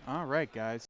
All right, guys.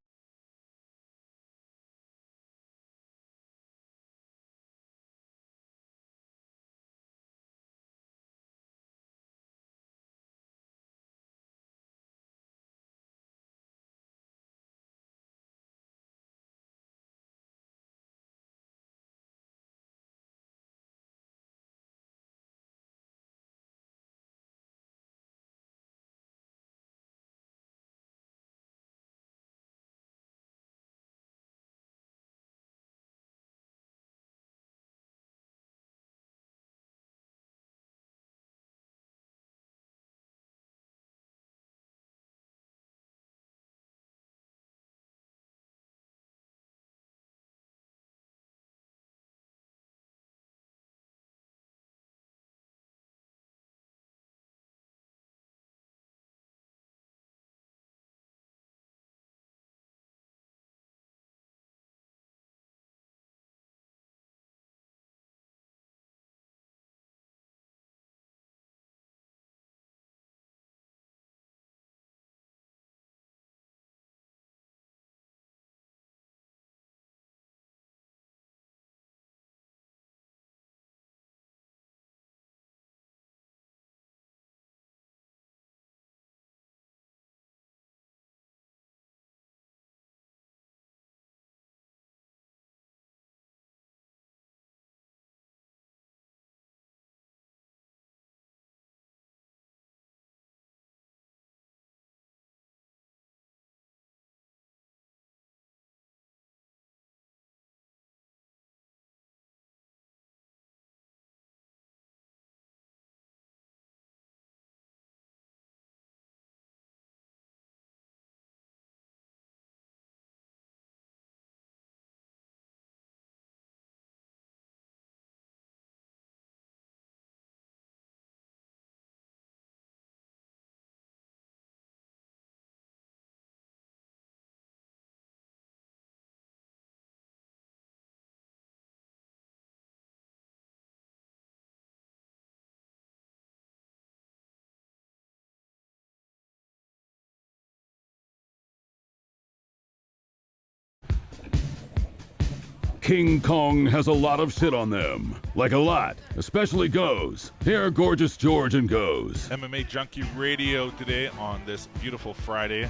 King Kong has a lot of shit on them. Like a lot, especially Goes. Here are Gorgeous George and Goes. MMA Junkie Radio today on this beautiful Friday.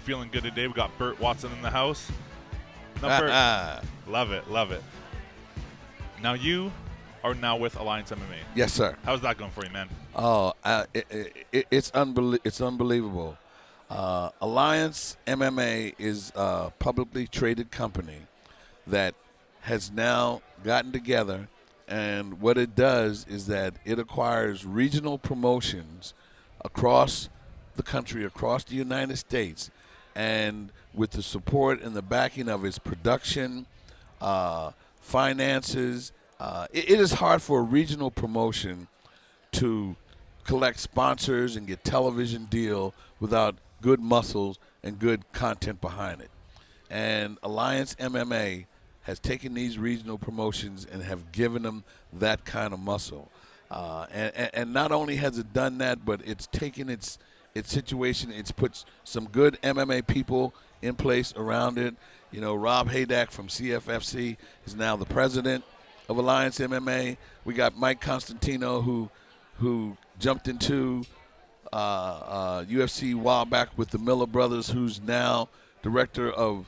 Feeling good today. We got Burt Watson in the house. Now, Burt, love it, love it. Now you are now with Alliance MMA. Yes, sir. How's that going for you, man? Oh, it's unbelievable. Alliance MMA is a publicly traded company that has now gotten together, and what it does is that it acquires regional promotions across the country, across the United States, and with the support and the backing of its production, finances, it is hard for a regional promotion to collect sponsors and get television deal without good muscles and good content behind it. And Alliance MMA has taken these regional promotions and have given them that kind of muscle. And not only has it done that, but it's taken its situation, it's put some good MMA people in place around it. You know, Rob Haydack from CFFC is now the president of Alliance MMA. We got Mike Constantino, who jumped into UFC a while back with the Miller Brothers, who's now director of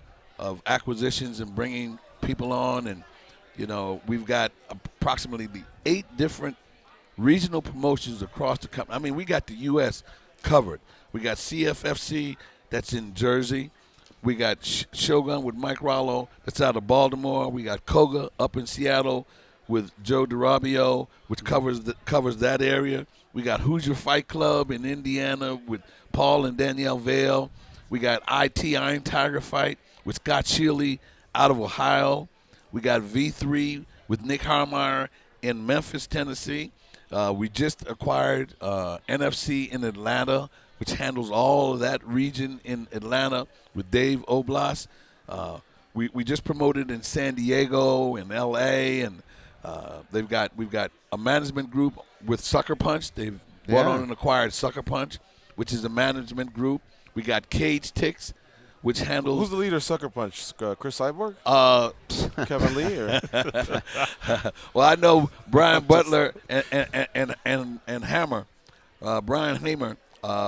acquisitions and bringing people on. And, you know, we've got approximately 8 different regional promotions across the country. I mean, we got the U.S. covered. We got CFFC that's in Jersey. We got Shogun with Mike Rollo that's out of Baltimore. We got Koga up in Seattle with Joe DeRabio, which covers that area. We got Hoosier Fight Club in Indiana with Paul and Danielle Vale. We got IT Iron Tiger Fight with Scott Shealy out of Ohio. We got V3 with Nick Harmeyer in Memphis, Tennessee. We just acquired NFC in Atlanta, which handles all of that region in Atlanta with Dave Oblas. We just promoted in San Diego and L.A., and we've got a management group with Sucker Punch. They've brought on and acquired Sucker Punch, which is a management group. We got Cage Ticks, which handles. Who's the leader of Sucker Punch? Chris Cyborg? Kevin Lee? Or? Well, I know Brian Butler and Hammer, Brian Hamer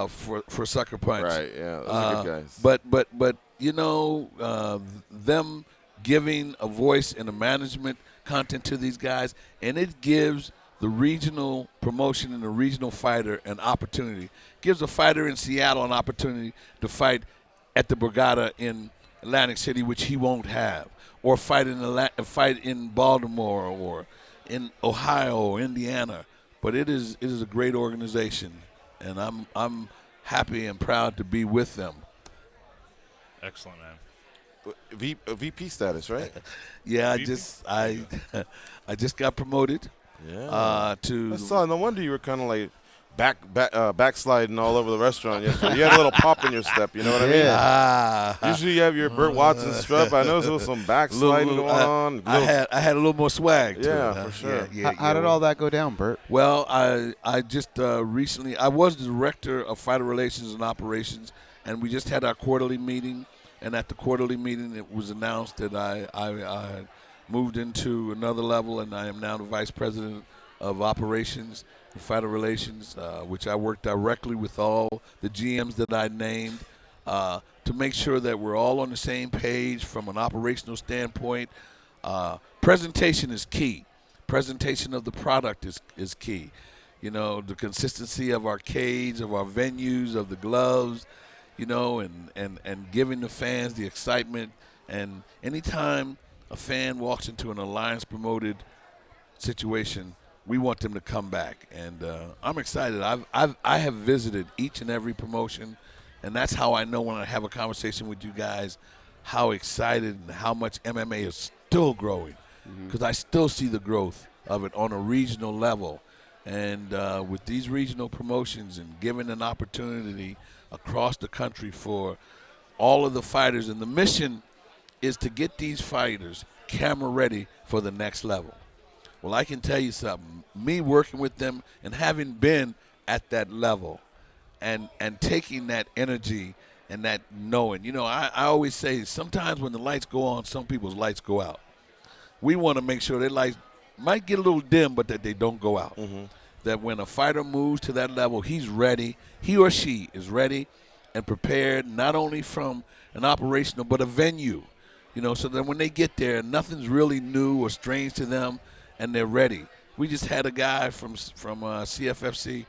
for Sucker Punch. Right. Yeah, those are good guys. But you know, them giving a voice and a management content to these guys, and it gives the regional promotion and the regional fighter an opportunity. Gives a fighter in Seattle an opportunity to fight at the Borgata in Atlantic City, which he won't have, or fight in Baltimore or in Ohio or Indiana. But it is a great organization, and I'm happy and proud to be with them. Excellent, man. VP status, right? Yeah, VP? I just got promoted. Yeah. To I saw. No wonder you were kind of like backsliding all over the restaurant yesterday. You had a little pop in your step. You know what I mean? Usually you have your Burt Watson strut. I know there was some backsliding going on. I had a little more swag. Yeah, for sure. How did all that go down, Bert? Well, I just recently, I was the director of fighter relations and operations, and we just had our quarterly meeting. And at the quarterly meeting, it was announced that I moved into another level, and I am now the vice president of operations and fighter relations, which I work directly with all the GMs that I named to make sure that we're all on the same page from an operational standpoint. Presentation is key. Presentation of the product is key. You know, the consistency of our cage, of our venues, of the gloves, you know, and giving the fans the excitement. And anytime a fan walks into an Alliance-promoted situation, we want them to come back. And I'm excited. I have visited each and every promotion, and that's how I know when I have a conversation with you guys how excited and how much MMA is still growing, because I still see the growth of it on a regional level. And with these regional promotions and giving an opportunity across the country for all of the fighters, and the mission is to get these fighters camera ready for the next level. Well, I can tell you something. Me working with them and having been at that level and taking that energy and that knowing. You know, I always say sometimes when the lights go on, some people's lights go out. We want to make sure their lights might get a little dim, but that they don't go out. That when a fighter moves to that level, he's ready. He or she is ready and prepared, not only from an operational but a venue. You know, so that when they get there, nothing's really new or strange to them, and they're ready. We just had a guy from CFFC,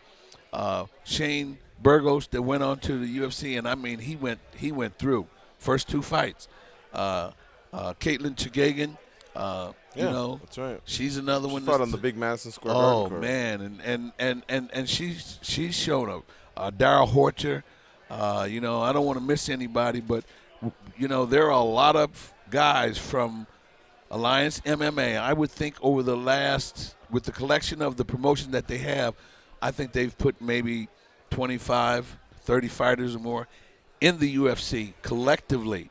Shane Burgos, that went on to the UFC, and I mean he went through first 2 fights. Caitlin Chagagan, you know, that's right. She's another one. Fought on the big Madison Square Garden. Court. Man, and she's shown up. Daryl Horcher, you know, I don't want to miss anybody, but you know there are a lot of guys from Alliance MMA. I would think over the last, with the collection of the promotions that they have, I think they've put maybe 25, 30 fighters or more in the UFC collectively,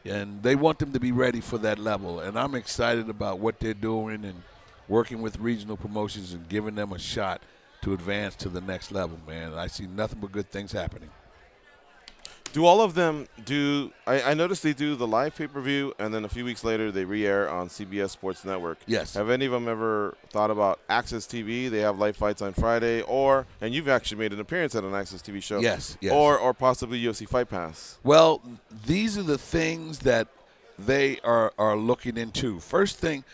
and they want them to be ready for that level. And I'm excited about what they're doing and working with regional promotions and giving them a shot to advance to the next level, man. I see nothing but good things happening. Do all of them do – I noticed they do the live pay-per-view, and then a few weeks later they re-air on CBS Sports Network. Yes. Have any of them ever thought about Access TV? They have live fights on Friday, or – and you've actually made an appearance at an Access TV show. Yes, yes. Or possibly UFC Fight Pass. Well, these are the things that they are looking into. First things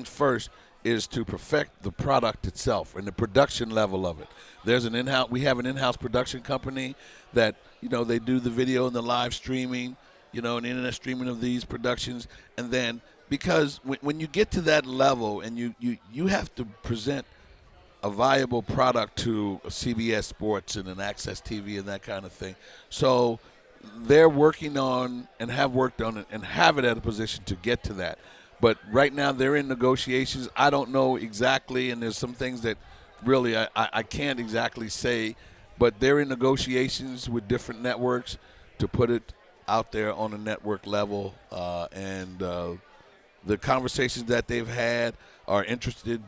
first is to perfect the product itself and the production level of it. There's we have an in-house production company that, they do the video and the live streaming, and internet streaming of these productions. And then because when you get to that level and you have to present a viable product to a CBS Sports and an Access TV and that kind of thing. So they're working on and have worked on it and have it at a position to get to that. But right now they're in negotiations. I don't know exactly, and there's some things that really I can't exactly say, but they're in negotiations with different networks to put it out there on a network level. And the conversations that they've had are interested.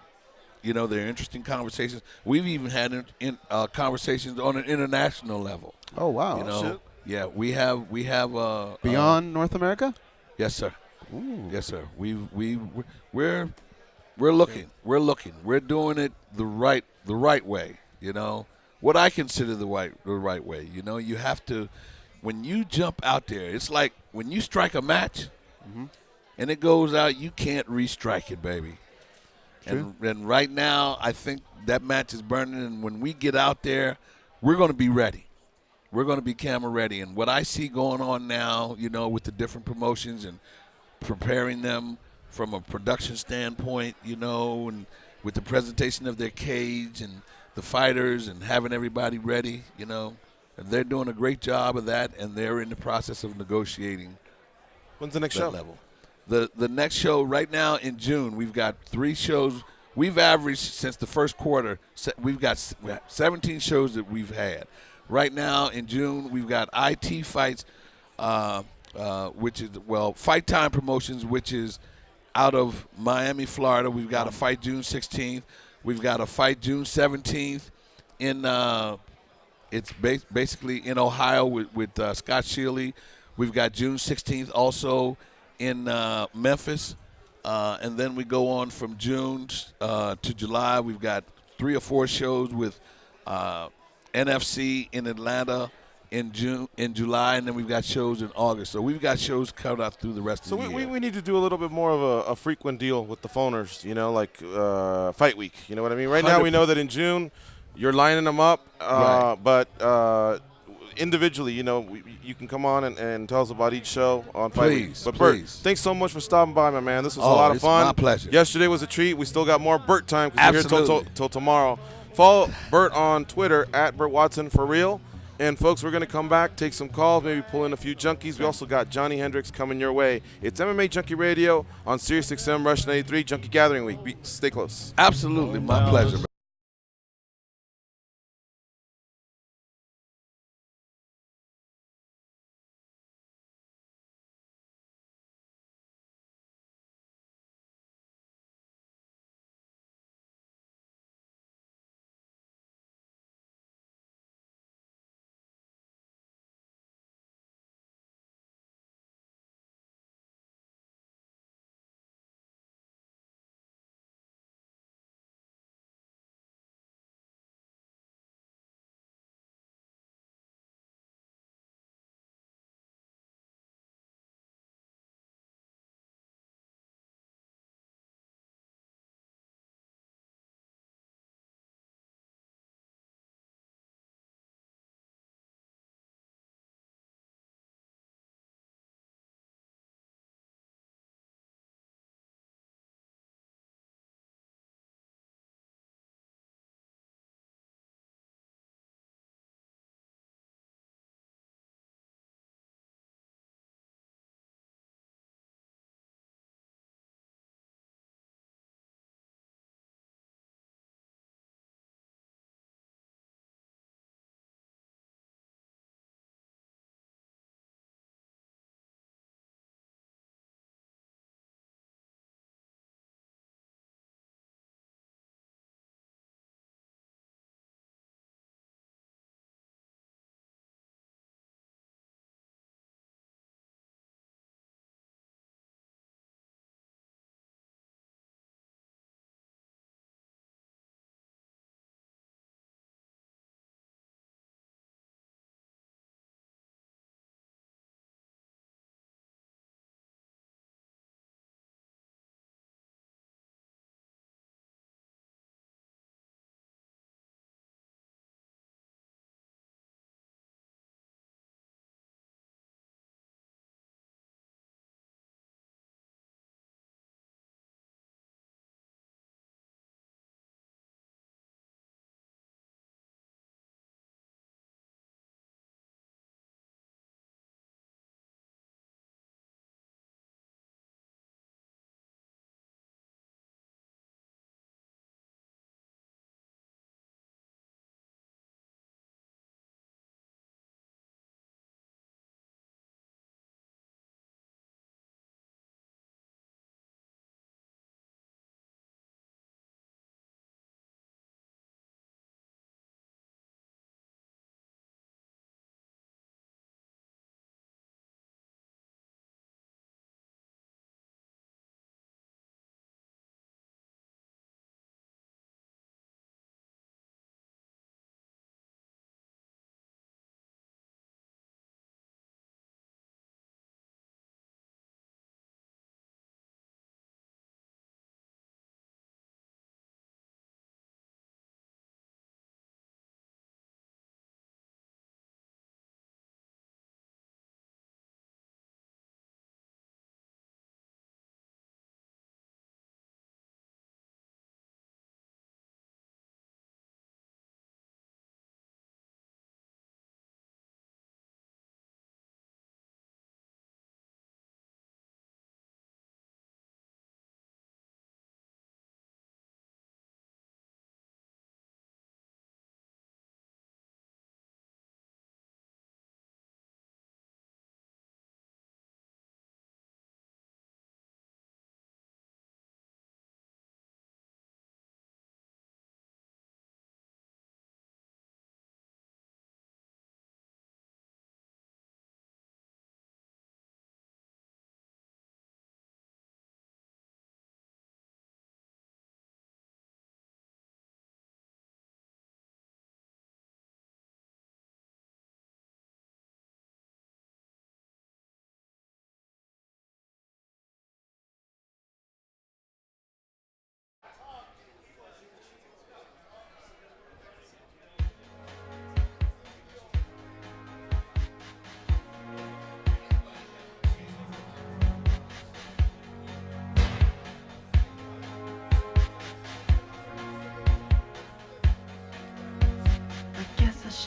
They're interesting conversations. We've even had conversations on an international level. Oh, wow. Shit. Yeah, we have beyond North America? Yes, sir. Ooh. Yes, sir. We're looking. We're doing it the right way. What I consider the right way. You have to, when you jump out there, it's like when you strike a match, and it goes out, you can't restrike it, baby. And right now, I think that match is burning. And when we get out there, we're going to be ready. We're going to be camera ready. And what I see going on now, with the different promotions and preparing them from a production standpoint, and with the presentation of their cage and the fighters and having everybody ready, and they're doing a great job of that, and they're in the process of negotiating. When's the next show? Level. The next show right now in June, we've got 3 shows. We've averaged since the first quarter, we've got 17 shows that we've had. Right now in June, we've got IT Fights, which is, Fight Time Promotions, which is out of Miami, Florida. We've got a fight June 16th. We've got a fight June 17th it's basically in Ohio with Scott Shealy. We've got June 16th also in Memphis. And then we go on from June to July. We've got 3 or 4 shows with NFC in Atlanta in July, and then we've got shows in August. So we've got shows coming out through the rest of the year. So we need to do a little bit more of a frequent deal with the phoners, like Fight Week. You know what I mean? Right now we know that in June you're lining them up, Right. but individually, you can come on and tell us about each show on Fight Week. But Bert, thanks so much for stopping by, my man. This was a lot of fun. My pleasure. Yesterday was a treat. We still got more Bert time because we're here till tomorrow. Follow Bert on Twitter at Burt Watson for real. And, folks, we're going to come back, take some calls, maybe pull in a few junkies. We also got Johny Hendricks coming your way. It's MMA Junkie Radio on Sirius XM Rush 93, Junkie Gathering Week. Stay close. Absolutely. My pleasure.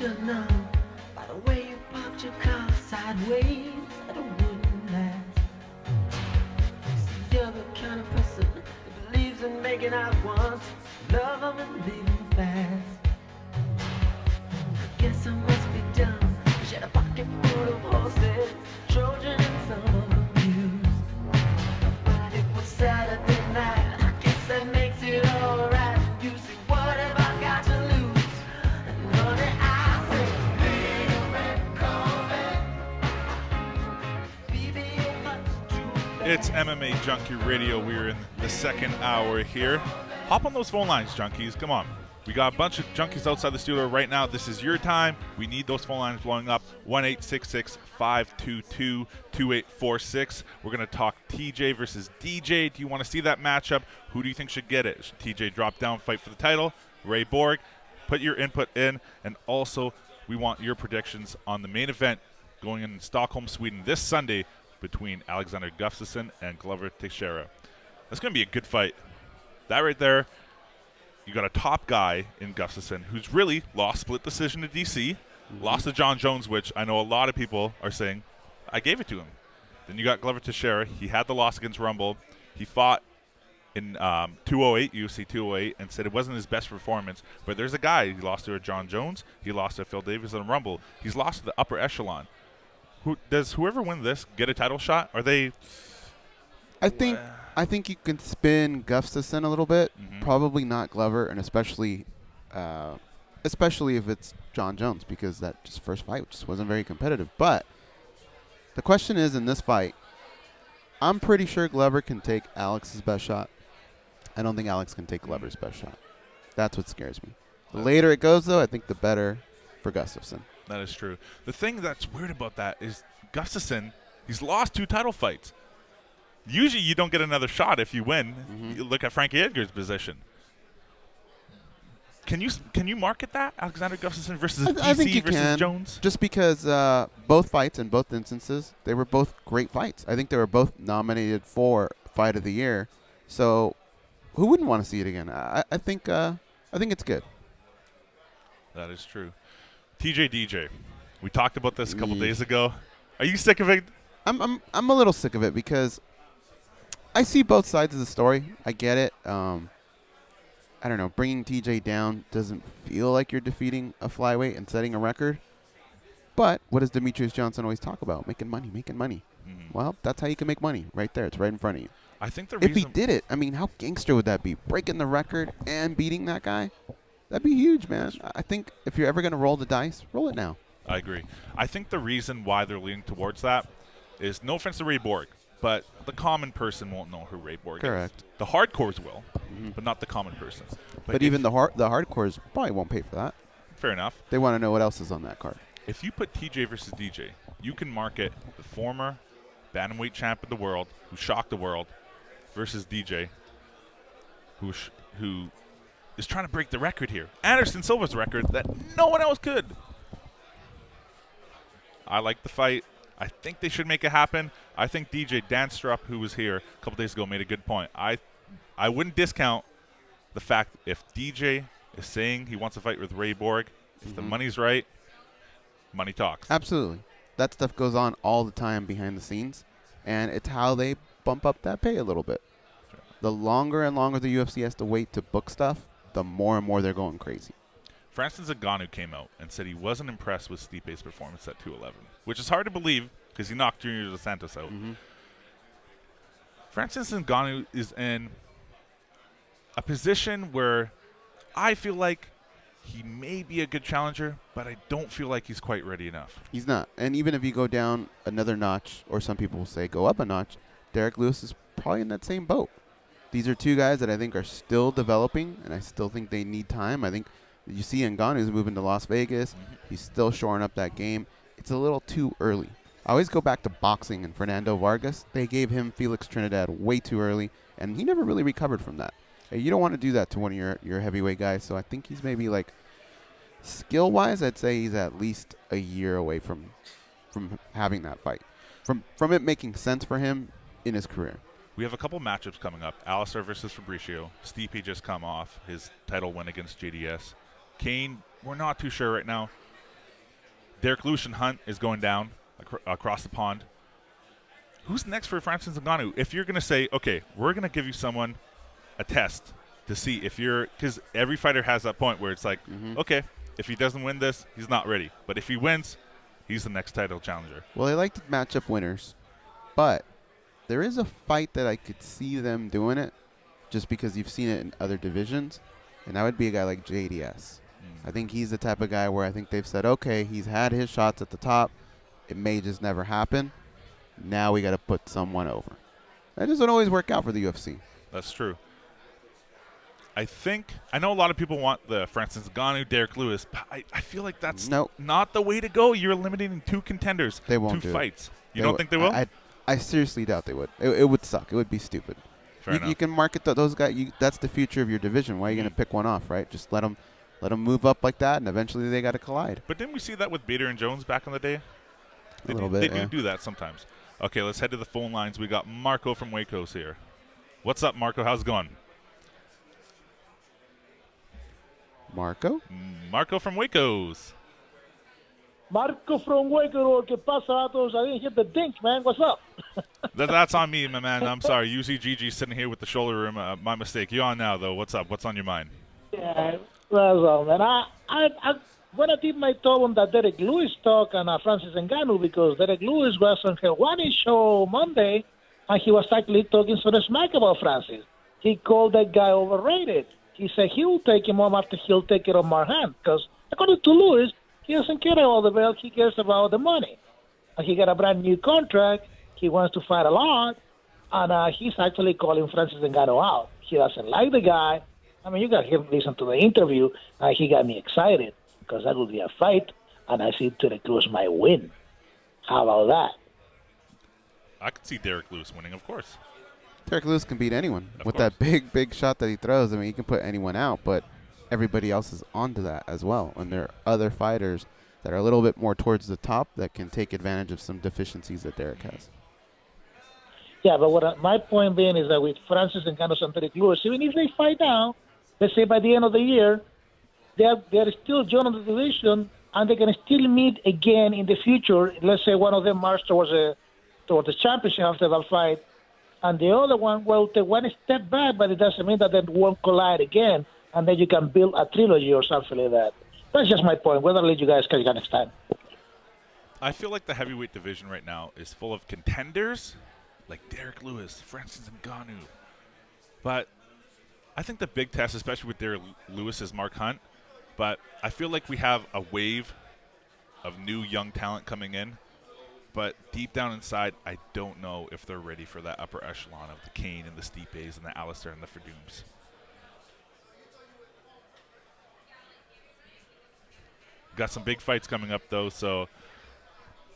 to know by the way you popped your car sideways that it wouldn't last. See, you're the kind of person that believes in making out once, love them and leave them fast. I guess I must be dumb. She had a pocket full of horses, Trojan and some of them used. But it was Saturday night. I guess that makes it alright. You see, what have I got to lose? And honey, I say, hey, red Corvette. Baby, you're much too bad. It's MMA Junkie Radio. We're in the second hour here. Hop on those phone lines, junkies. Come on. We got a bunch of junkies outside the studio right now. This is your time. We need those phone lines blowing up. 1-866-522-2846. We're going to talk TJ versus DJ. Do you want to see that matchup? Who do you think should get it? Should TJ drop down, fight for the title? Ray Borg? Put your input in. And also, we want your predictions on the main event going in Stockholm, Sweden this Sunday between Alexander Gustafsson and Glover Teixeira. That's going to be a good fight. That right there. You got a top guy in Gustafsson who's really lost split decision to DC, lost to John Jones, which I know a lot of people are saying, I gave it to him. Then you got Glover Teixeira. He had the loss against Rumble. He fought in 208, UFC 208, and said it wasn't his best performance. But there's a guy. He lost to a John Jones. He lost to Phil Davis in Rumble. He's lost to the upper echelon. Does whoever win this get a title shot? Are they... I think you can spin Gustafsson a little bit. Probably not Glover, and especially if it's John Jones, because that just first fight just wasn't very competitive. But the question is, in this fight, I'm pretty sure Glover can take Alex's best shot. I don't think Alex can take Glover's best shot. That's what scares me. The later it goes, though, I think the better for Gustafsson. That is true. The thing that's weird about that is Gustafsson, he's lost 2 title fights. Usually you don't get another shot if you win. You look at Frankie Edgar's position. Can you market that? Alexander Gustafsson versus I think you versus can. Jones? Just because both fights in both instances, they were both great fights. I think they were both nominated for Fight of the Year. So who wouldn't want to see it again? I think it's good. That is true. TJ DJ. We talked about this a couple days ago. Are you sick of it? I'm a little sick of it because I see both sides of the story. I get it. I don't know. Bringing TJ down doesn't feel like you're defeating a flyweight and setting a record. But what does Demetrius Johnson always talk about? Making money, making money. Well, that's how you can make money. Right there. It's right in front of you. I think if he did it, I mean, how gangster would that be? Breaking the record and beating that guy? That'd be huge, man. I think if you're ever going to roll the dice, roll it now. I agree. I think the reason why they're leaning towards that is, no offense to Ray Borg, but the common person won't know who Ray Borg is. The hardcores will, but not the common person. But even the hardcores probably won't pay for that. Fair enough. They want to know what else is on that card. If you put TJ versus DJ, you can market the former bantamweight champ of the world, who shocked the world, versus DJ, who is trying to break the record here. Anderson Silva's record that no one else could. I like the fight. I think they should make it happen. I think DJ Danstrup, who was here a couple days ago, made a good point. I wouldn't discount the fact if DJ is saying he wants to fight with Ray Borg, if the money's right, money talks. Absolutely. That stuff goes on all the time behind the scenes, and it's how they bump up that pay a little bit. Sure. The longer and longer the UFC has to wait to book stuff, the more and more they're going crazy. Francis Ngannou came out and said he wasn't impressed with Stipe's performance at 211, which is hard to believe because he knocked Junior Dos Santos out. Francis Ngannou is in a position where I feel like he may be a good challenger, but I don't feel like he's quite ready enough. He's not. And even if you go down another notch, or some people will say go up a notch, Derek Lewis is probably in that same boat. These are two guys that I think are still developing, and I still think they need time. I think you see Ngannou's moving to Las Vegas. He's still shoring up that game. It's a little too early. I always go back to boxing and Fernando Vargas. They gave him Felix Trinidad way too early, and he never really recovered from that. You don't want to do that to one of your heavyweight guys, so I think he's maybe like skill-wise, I'd say he's at least a year away from having that fight, from it making sense for him in his career. We have a couple matchups coming up. Alistair versus Fabricio. Stipe just come off his title win against JDS. Kane, we're not too sure right now. Derek Lewis and Hunt is going down across the pond. Who's next for Francis Ngannou? If you're going to say, okay, we're going to give you someone a test to see if you're – because every fighter has that point where it's like, okay, if he doesn't win this, he's not ready. But if he wins, he's the next title challenger. Well, they like to match up winners. But there is a fight that I could see them doing it just because you've seen it in other divisions, and that would be a guy like JDS. I think he's the type of guy where I think they've said, okay, he's had his shots at the top. It may just never happen. Now we got to put someone over. That doesn't always work out for the UFC. That's true. I know a lot of people want the Francis Ngannou, Derek Lewis, but I feel like that's not the way to go. You're eliminating two contenders, they won't two do fights. It. You don't think they will? I seriously doubt they would. It would suck. It would be stupid. You can market those guys. That's the future of your division. Why are you going to pick one off, right? Just let them move up like that, and eventually they got to collide. But didn't we see that with Bader and Jones back in the day? A little bit, They do that sometimes. Okay, let's head to the phone lines. We got Marco from Waco's here. What's up, Marco? How's it going? Marco? Marco from Waco's. Marco from Waco, ¿qué pasa, vatos? I didn't hit the dink, man. What's up? That's on me, my man. I'm sorry. UCGG sitting here with the shoulder room. My mistake. You on now, though. What's up? What's on your mind? Yeah, that's all, man. I want to dip my toe on that Derek Lewis talk and Francis Ngannou because Derek Lewis was on Helwani's show Monday, and he was actually talking some smack about Francis. He called that guy overrated. He said he'll take him on after he'll take it on Marhan because, according to Lewis, he doesn't care about the belt. He cares about the money. And he got a brand new contract. He wants to fight a lot. And he's actually calling Francis Ngannou out. He doesn't like the guy. I mean, you got to listen to the interview. He got me excited because that would be a fight. And I see Derek Lewis might win. How about that? I could see Derek Lewis winning, of course. Derek Lewis can beat anyone. Of With course. that big shot that he throws, I mean, he can put anyone out, but everybody else is onto that as well. And there are other fighters that are a little bit more towards the top that can take advantage of some deficiencies that Derek has. Yeah, but my point being is that with Francis Ngannou and Derek Lewis, even if they fight now, let's say by the end of the year, they're still joining the division, and they can still meet again in the future. Let's say one of them marches towards the championship after that fight, and the other one will take one step back, but it doesn't mean that they won't collide again, and then you can build a trilogy or something like that. That's just my point. Whether I'll let you guys catch it next time. I feel like the heavyweight division right now is full of contenders like Derek Lewis, Francis Ngannou. But I think the big test, especially with Derek Lewis, is Mark Hunt. But I feel like we have a wave of new young talent coming in. But deep down inside, I don't know if they're ready for that upper echelon of the Kane and the Stipes and the Alistair and the Verdums. Got some big fights coming up, though, so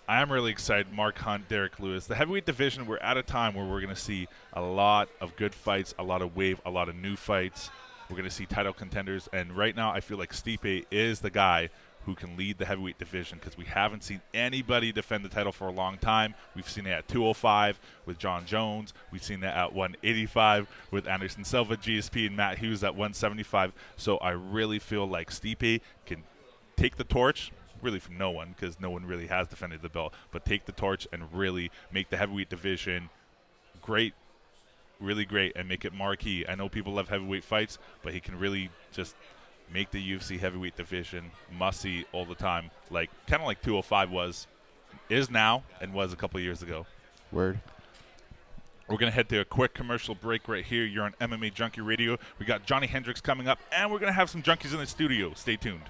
I am really excited. Mark Hunt, Derek Lewis. The heavyweight division, we're at a time where we're going to see a lot of good fights, a lot of wave, a lot of new fights. We're going to see title contenders, and right now I feel like Stipe is the guy who can lead the heavyweight division because we haven't seen anybody defend the title for a long time. We've seen it at 205 with John Jones. We've seen it at 185 with Anderson Silva, GSP, and Matt Hughes at 175. So I really feel like Stipe can take the torch, really from no one because no one really has defended the belt, but take the torch and really make the heavyweight division great, really great, and make it marquee. I know people love heavyweight fights, but he can really just make the UFC heavyweight division must-see all the time, like kind of like 205 is now, and was a couple of years ago. Word. We're going to head to a quick commercial break right here. You're on MMA Junkie Radio. We got Johny Hendricks coming up, and we're going to have some junkies in the studio. Stay tuned.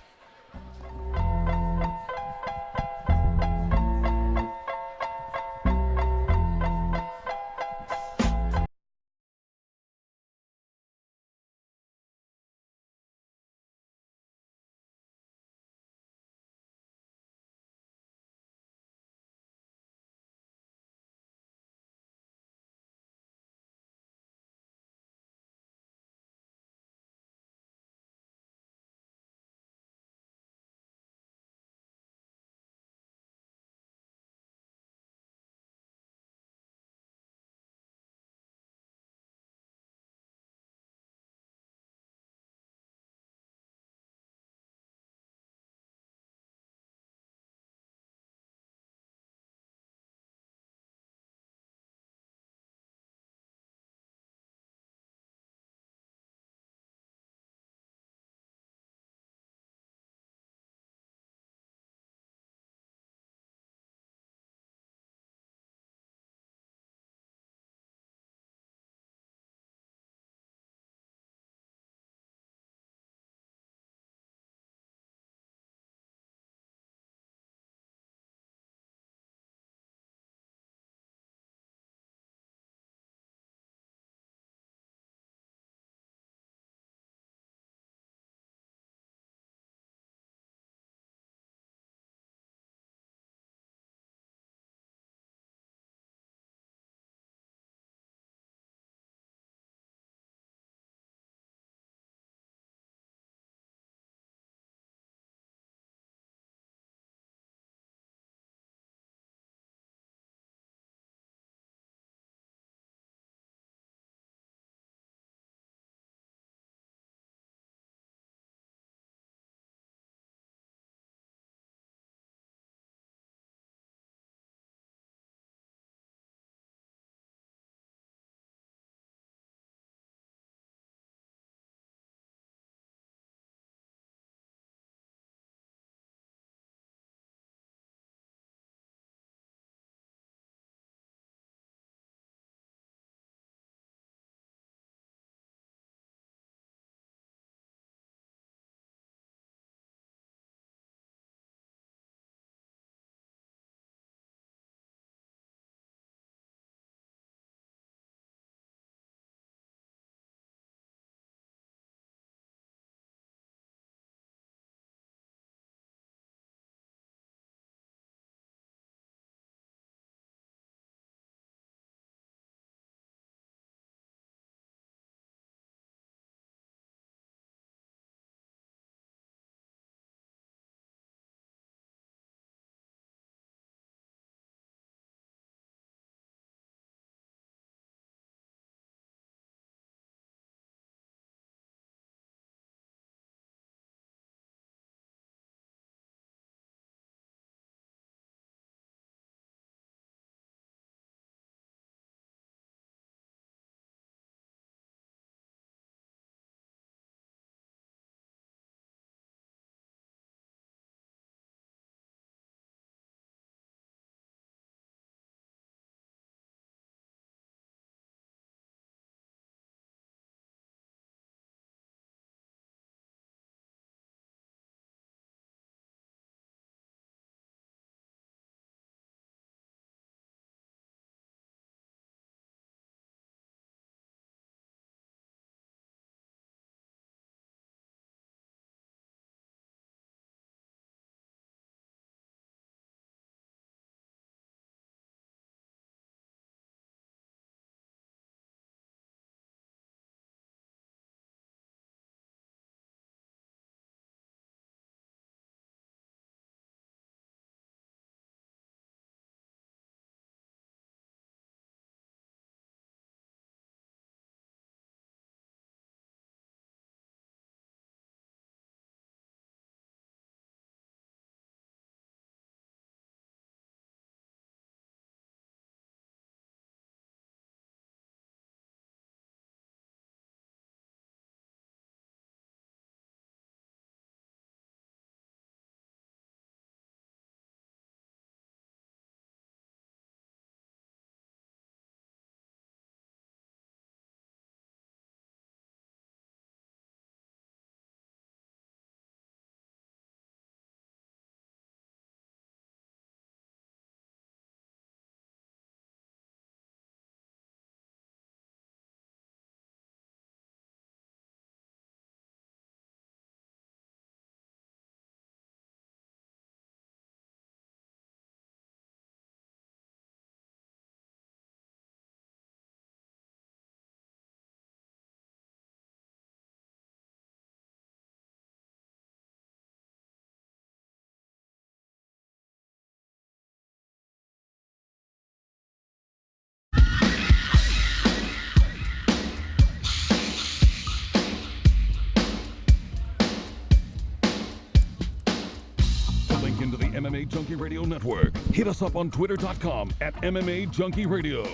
MMA Junkie Radio Network. Hit us up on Twitter.com at MMA Junkie Radio.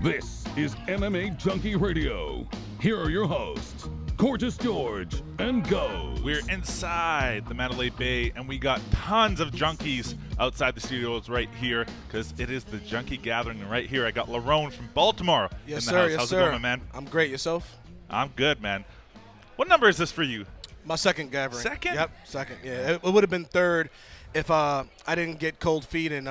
This is MMA Junkie Radio. Here are your hosts, Gorgeous George and Go. We're inside the Mandalay Bay, and we got tons of junkies outside the studios right here because it is the Junkie Gathering right here. I got Lerone from Baltimore in the house. How's it going, my man? I'm great. Yourself? I'm good, man. What number is this for you? My second gathering. Second? Yep, second. Yeah, it would have been third if I didn't get cold feet and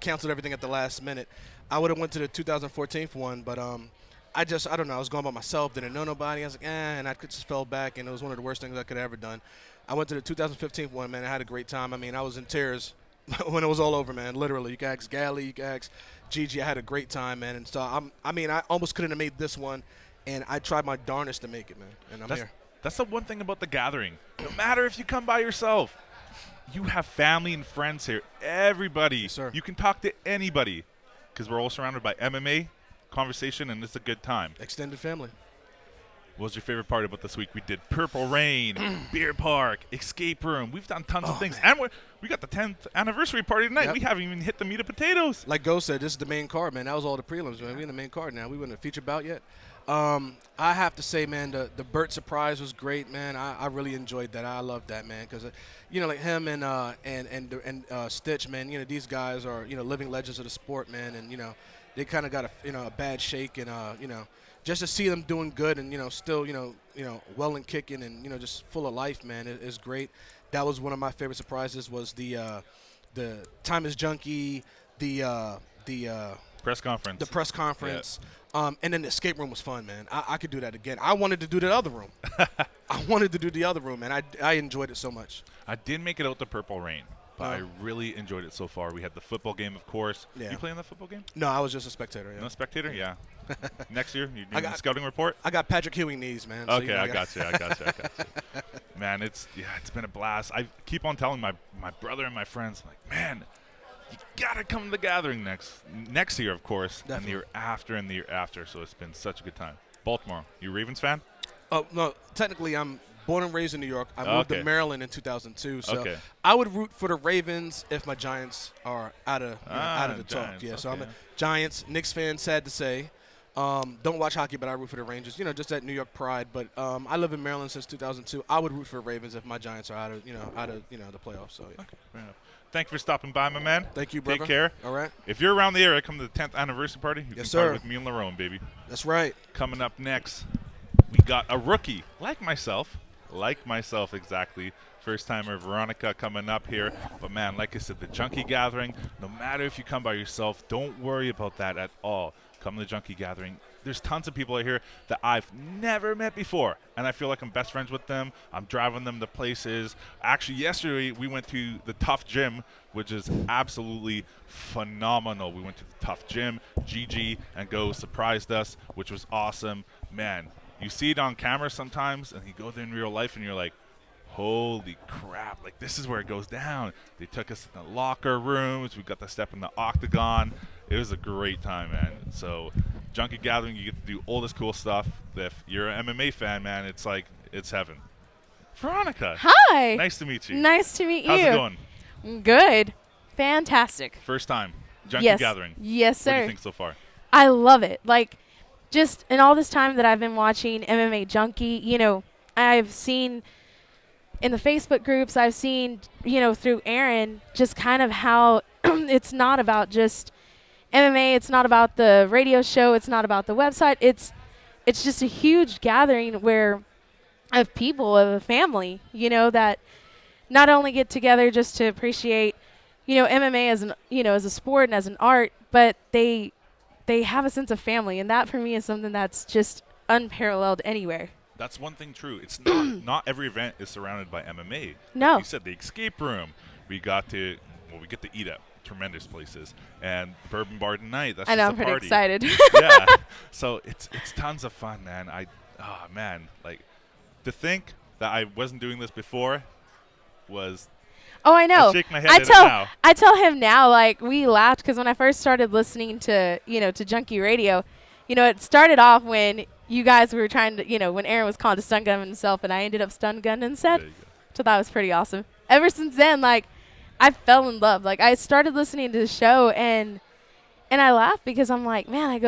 canceled everything at the last minute. I would have went to the 2014 one, but I don't know. I was going by myself, didn't know nobody. I was like, and I just fell back, and it was one of the worst things I could have ever done. I went to the 2015 one, man. I had a great time. I mean, I was in tears when it was all over, man. Literally, you can ask Gally, you can ask Gigi. I had a great time, man. And so I almost couldn't have made this one, and I tried my darnest to make it, man. And I'm here. That's the one thing about the gathering. No matter if you come by yourself, you have family and friends here. Everybody. Yes, sir. You can talk to anybody because we're all surrounded by MMA conversation, and it's a good time. Extended family. What was your favorite part about this week? We did Purple Rain, Beer Park, Escape Room. We've done tons of things. Man. And we got the 10th anniversary party tonight. Yep. We haven't even hit the meat of potatoes. Like Go said, this is the main card, man. That was all the prelims, man. We're in the main card now. We weren't in a feature bout yet. I have to say, man, the Burt surprise was great, man. I really enjoyed that. I loved that, man, because like him and Stitch, man. These guys are living legends of the sport, man, and they kind of got a bad shake, and just to see them doing good and still well and kicking and just full of life, man, is great. That was one of my favorite surprises. Was the Time is Junkie, the press conference. The press conference. Yeah. And then the escape room was fun, man. I could do that again. I wanted to do the other room. I wanted to do the other room, and I enjoyed it so much. I did make it out to Purple Rain, but I really enjoyed it so far. We had the football game, of course. Yeah. You play in the football game? No, I was just a spectator. Yeah. No spectator? Yeah. Next year, you doing the scouting report? I got Patrick Ewing knees, man. Okay, so I got you. Man, it's been a blast. I keep on telling my brother and my friends, like, man, you gotta come to the gathering next year, of course, Definitely. and the year after. So it's been such a good time. Baltimore, you a Ravens fan? Oh no, technically I'm born and raised in New York. I moved to Maryland in 2002, so I would root for the Ravens if my Giants are out of the talk. Yeah, so I'm a Giants, Knicks fan. Sad to say. Don't watch hockey, but I root for the Rangers. Just that New York pride. But I live in Maryland since 2002. I would root for the Ravens if my Giants are out of the playoffs. So yeah. Okay, fair enough. Thank you for stopping by, my man. Thank you, brother. Take care. All right. If you're around the area, come to the 10th anniversary party. You yes, can party sir. with me and Lerone, baby. That's right. Coming up next, we got a rookie, like myself exactly. First timer Veronica coming up here. But, man, like I said, the Junkie Gathering, no matter if you come by yourself, don't worry about that at all. Come to the Junkie Gathering. There's tons of people out here that I've never met before, and I feel like I'm best friends with them. I'm driving them to places. Actually, yesterday we went to the Tough Gym, which is absolutely phenomenal. We went to the Tough Gym. Gigi and Go surprised us, which was awesome. Man, you see it on camera sometimes, and you go there in real life, and you're like, holy crap, like this is where it goes down. They took us in the locker rooms. We got to step in the octagon. It was a great time, man. So Junkie Gathering, you get to do all this cool stuff. If you're an MMA fan, man, it's like it's heaven. Veronica. Hi. Nice to meet you. Nice to meet you. How's it going? Good. Fantastic. First time Junkie Gathering. Yes, sir. What do you think so far? I love it. Like, just in all this time that I've been watching MMA Junkie, I've seen in the Facebook groups, I've seen, through Aaron, just kind of how it's not about just MMA, it's not about the radio show, it's not about the website. It's just a huge gathering of people, of a family, that not only get together just to appreciate, MMA as a sport and as an art, but they have a sense of family, and that for me is something that's just unparalleled anywhere. That's one thing true. It's not every event is surrounded by MMA. No. Like you said, the escape room, we get to eat at tremendous places, and Bourbon Bar tonight. That's I know, just I'm pretty party. excited. Yeah, so it's tons of fun, man. Like to think that I wasn't doing this before was. Oh, I know. I shake my head at it now. I tell him now, like, we laughed because when I first started listening to Junkie Radio, it started off when you guys were trying to, when Aaron was calling to stun gun himself, and I ended up stun gunning Seth. So that was pretty awesome. Ever since then, like, I fell in love. Like, I started listening to the show, and I laugh because I'm like, man,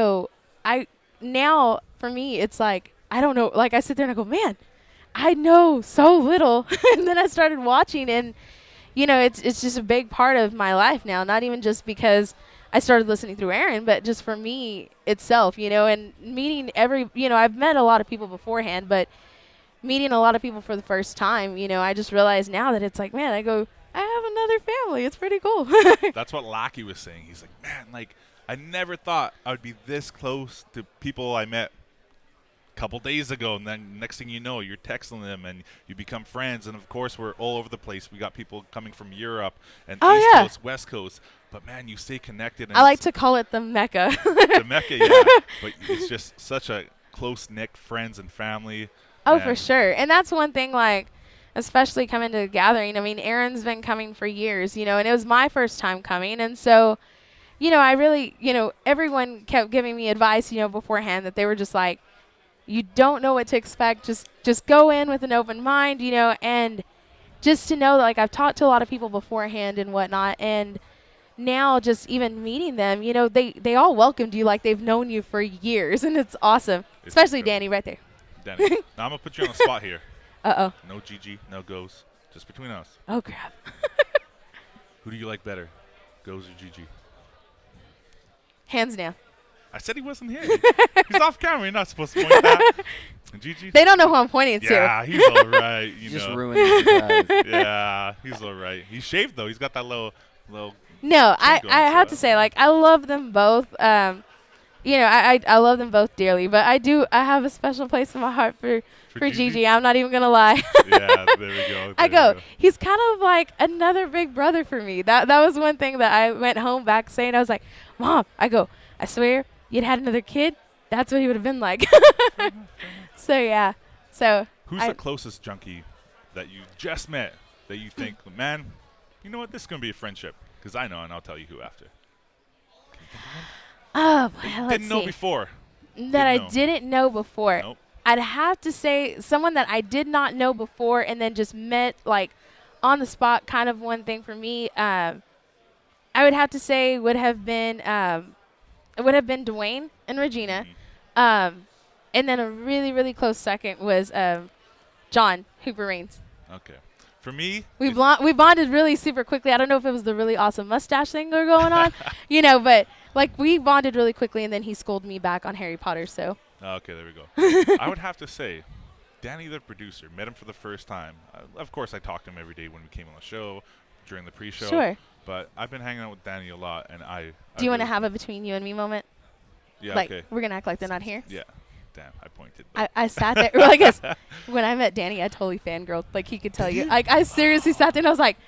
now for me, it's like, I don't know. Like, I sit there and I go, man, I know so little. And then I started watching, and, it's just a big part of my life now, not even just because I started listening through Aaron, but just for me itself, and meeting I've met a lot of people beforehand, but meeting a lot of people for the first time, I just realized now that it's like, man, I have another family. It's pretty cool. That's what Lackey was saying. He's like, man, like, I never thought I would be this close to people I met a couple days ago, and then next thing you know, you're texting them and you become friends. And of course, we're all over the place. We got people coming from Europe and East Coast, West Coast. But man, you stay connected. And I like to call it the Mecca. The Mecca, yeah. But it's just such a close-knit friends and family. Oh, for sure. And that's one thing, like, especially coming to the gathering. I mean, Aaron's been coming for years, and it was my first time coming. And so, I really, everyone kept giving me advice, beforehand, that they were just like, you don't know what to expect. Just go in with an open mind, and just to know that, like, I've talked to a lot of people beforehand and whatnot, and now just even meeting them, they all welcomed you like they've known you for years, and it's awesome. Especially incredible. Danny right there. Danny. Now I'm going to put you on the spot here. Uh-oh. No GG, no goes. Just between us. Oh, crap. Who do you like better, goes or GG? Hands down. I said he wasn't here. He's off camera. You're not supposed to point that. GG? They don't know who I'm pointing to. Yeah, he's all right. You just know. Ruined the surprise. Yeah, he's all right. He's shaved, though. He's got that little No, I have to say, like, I love them both. I love them both dearly, but I have a special place in my heart for Gigi. I'm not even going to lie. Yeah, there we go. Go. He's kind of like another big brother for me. That was one thing that I went home back saying. I was like, Mom, I swear, you'd had another kid, that's what he would have been like. So, yeah. So who's the closest junkie that you just met that you think, man, you know what, this is going to be a friendship? Because I know, and I'll tell you who after. Oh, boy, let's Didn't know before. Didn't know before. Nope. I'd have to say someone that I did not know before and then just met, like, on the spot, kind of one thing for me. I would have to say would have been Dwayne and Regina. And then a really, really close second was John Hooper Reigns. Okay. For me, we bonded really super quickly. I don't know if it was the really awesome mustache thing that going on, but like we bonded really quickly, and then he scolded me back on Harry Potter. So. Okay, there we go. I would have to say, Danny, the producer, met him for the first time. Of course, I talked to him every day when we came on the show, during the pre-show. Sure. But I've been hanging out with Danny a lot, and Do you want to have a between you and me moment? Yeah. Like, okay. We're gonna act like they're not here. Yeah. Damn, I pointed. I sat there. Well, I guess when I met Danny, I totally fangirled. Like, he could tell you. I seriously sat there and I was like,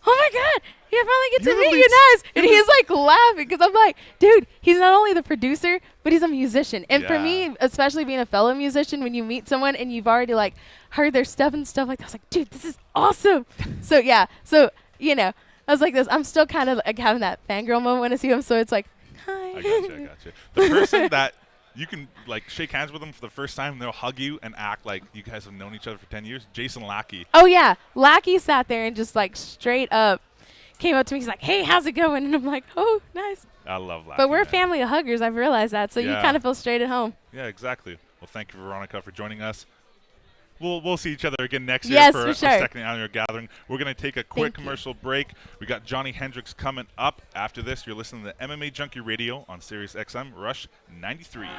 oh my God, I finally get to meet you guys. And he's like laughing because I'm like, dude, he's not only the producer, but he's a musician. And for me, especially being a fellow musician, when you meet someone and you've already like heard their stuff and stuff like that, I was like, dude, this is awesome. So, yeah. So, I was like this. I'm still kind of like having that fangirl moment when I see him. So it's like, hi. I got you. The person that you can like shake hands with them for the first time, and they'll hug you and act like you guys have known each other for 10 years. Jason Lackey. Oh yeah, Lackey sat there and just like straight up came up to me. He's like, "Hey, how's it going?" And I'm like, "Oh, nice." I love Lackey. But we're a family of huggers. I've realized that, so you kind of feel straight at home. Yeah, exactly. Well, thank you, Veronica, for joining us. We'll see each other again next year for sure. our second annual gathering. We're going to take a quick commercial break. We got Johny Hendricks coming up after this. You're listening to MMA Junkie Radio on Sirius XM Rush 93.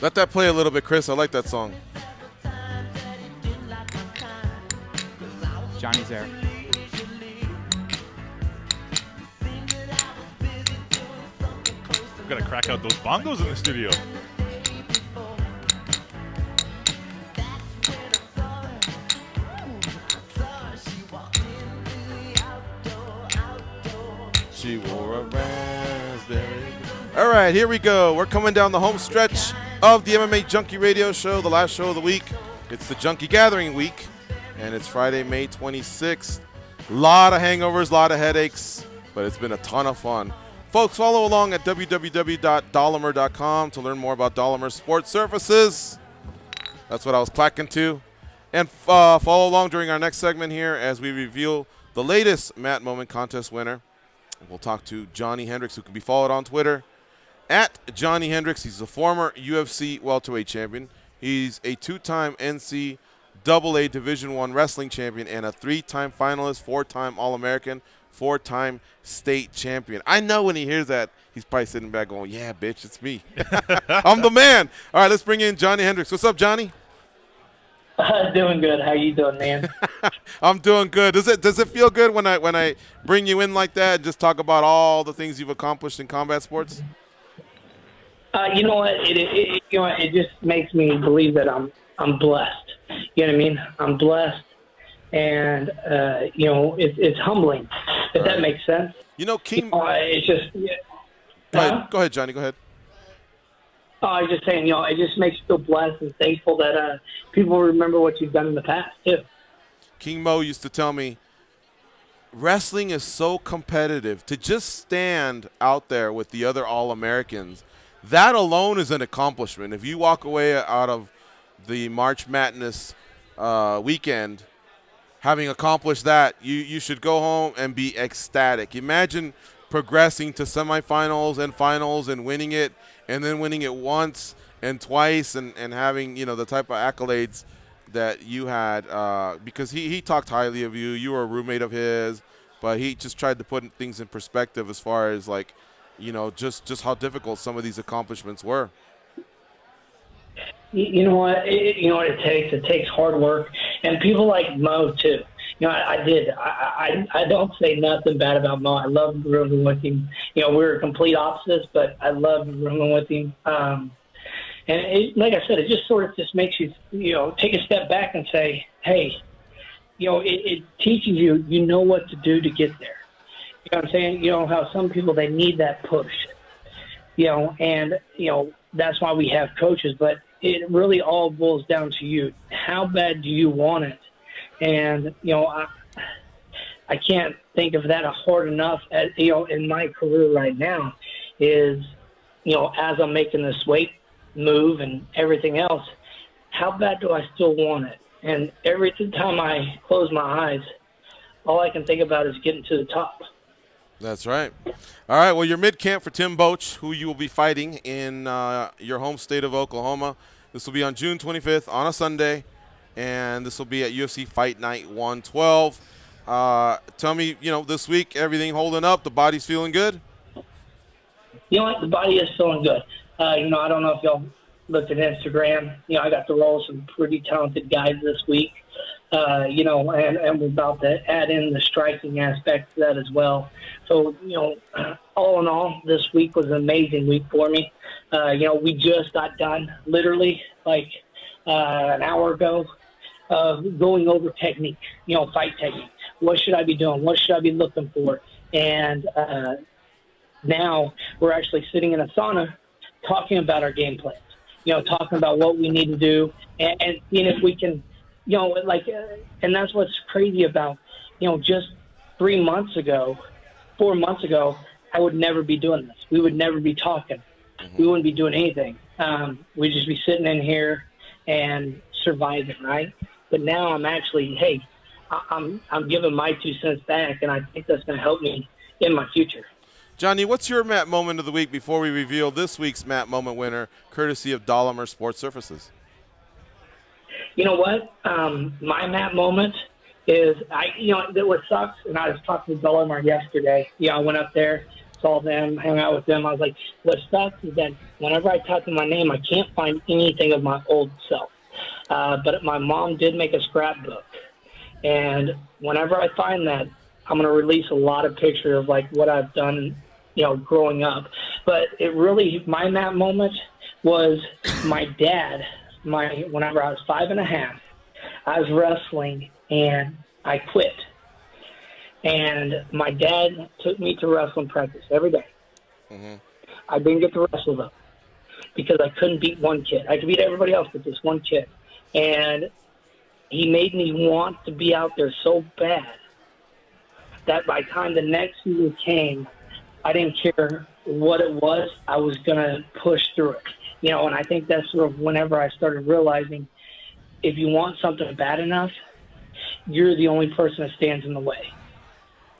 Let that play a little bit, Chris. I like that song. Johnny's there. We've got to crack out those bongos in the studio. She wore a raspberry. All right, here we go. We're coming down the home stretch of the MMA Junkie radio show, the last show of the week. It's the Junkie Gathering week, and it's Friday, May 26th. A lot of hangovers, a lot of headaches, but it's been a ton of fun. Folks, follow along at www.dolomer.com to learn more about Dolomer Sports Surfaces. That's what I was clacking to. And follow along during our next segment here as we reveal the latest Matt Moment contest winner. We'll talk to Johny Hendricks, who can be followed on Twitter at Johny Hendricks. He's a former UFC welterweight champion. He's a two-time NCAA Division I wrestling champion and a three-time finalist, four-time All-American, four-time state champion. I know when he hears that, he's probably sitting back going, yeah, bitch, it's me. I'm the man. All right, let's bring in Johny Hendricks. What's up, Johnny? Doing good. How you doing, man? I'm doing good. Does it feel good when I bring you in like that and just talk about all the things you've accomplished in combat sports? You know what? It just makes me believe that I'm blessed. You know what I mean? I'm blessed, and it's humbling. If that makes sense. King. It's just. Go ahead, Johnny. Go ahead. I was just saying, it just makes you feel blessed and thankful that people remember what you've done in the past, too. King Mo used to tell me, wrestling is so competitive. To just stand out there with the other All-Americans, that alone is an accomplishment. If you walk away out of the March Madness weekend having accomplished that, you should go home and be ecstatic. Imagine progressing to semifinals and finals and winning it, and then winning it once and twice and having, the type of accolades that you had because he talked highly of you. You were a roommate of his, but he just tried to put things in perspective as far as, just how difficult some of these accomplishments were. You know what? You know what it takes? It takes hard work. And people like Mo, too. I don't say nothing bad about Mo. I love rooming with him. We're complete opposites, but I love rooming with him. And like I said, it just sort of just makes you, take a step back and say, hey, it teaches you, what to do to get there. You know what I'm saying? How some people, they need that push. And that's why we have coaches. But it really all boils down to you. How bad do you want it? And, I can't think of that hard enough, in my career right now is, as I'm making this weight move and everything else, how bad do I still want it? And every time I close my eyes, all I can think about is getting to the top. That's right. All right, well, you're mid-camp for Tim Boach, who you will be fighting in your home state of Oklahoma. This will be on June 25th on a Sunday. And this will be at UFC Fight Night 112. Tell me, this week, everything holding up? The body's feeling good? You know what? The body is feeling good. I don't know if y'all looked at Instagram. I got to roll some pretty talented guys this week. And we're about to add in the striking aspect to that as well. So, all in all, this week was an amazing week for me. We just got done literally an hour ago. Going over technique, fight technique. What should I be doing? What should I be looking for? And now we're actually sitting in a sauna talking about our game plans, talking about what we need to do and seeing if we can, and that's what's crazy about, just 4 months ago, I would never be doing this. We would never be talking. We wouldn't be doing anything. We'd just be sitting in here and surviving, right? But now I'm actually, I'm giving my 2 cents back, and I think that's going to help me in my future. Johnny, what's your Matt Moment of the week before we reveal this week's Matt Moment winner, courtesy of Dolomer Sports Surfaces? You know what? My Matt Moment is, what sucks, and I was talking to Dolomer yesterday. I went up there, saw them, hung out with them. I was like, what sucks is that whenever I type in my name, I can't find anything of my old self. But my mom did make a scrapbook. And whenever I find that, I'm going to release a lot of pictures of like what I've done, growing up. But it really, my Matt moment was my dad. Whenever I was 5.5, I was wrestling and I quit. And my dad took me to wrestling practice every day. Mm-hmm. I didn't get to wrestle though because I couldn't beat one kid. I could beat everybody else but this one kid. And he made me want to be out there so bad that by the time the next season came, I didn't care what it was. I was going to push through it. And I think that's sort of whenever I started realizing if you want something bad enough, you're the only person that stands in the way.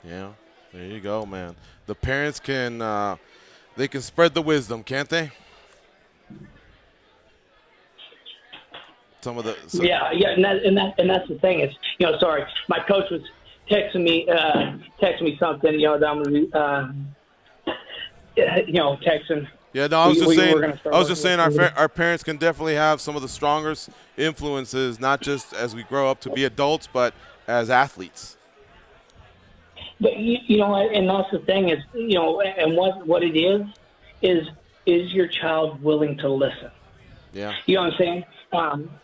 Yeah, there you go, man. The parents can they can spread the wisdom, can't they? Some of the yeah, and that's the thing is, sorry, my coach was texting me something, that I'm gonna be, texting. Yeah, no, I was just saying our parents can definitely have some of the strongest influences, not just as we grow up to be adults, but as athletes. But and that's the thing is, and what it is your child willing to listen? Yeah. You know what I'm saying?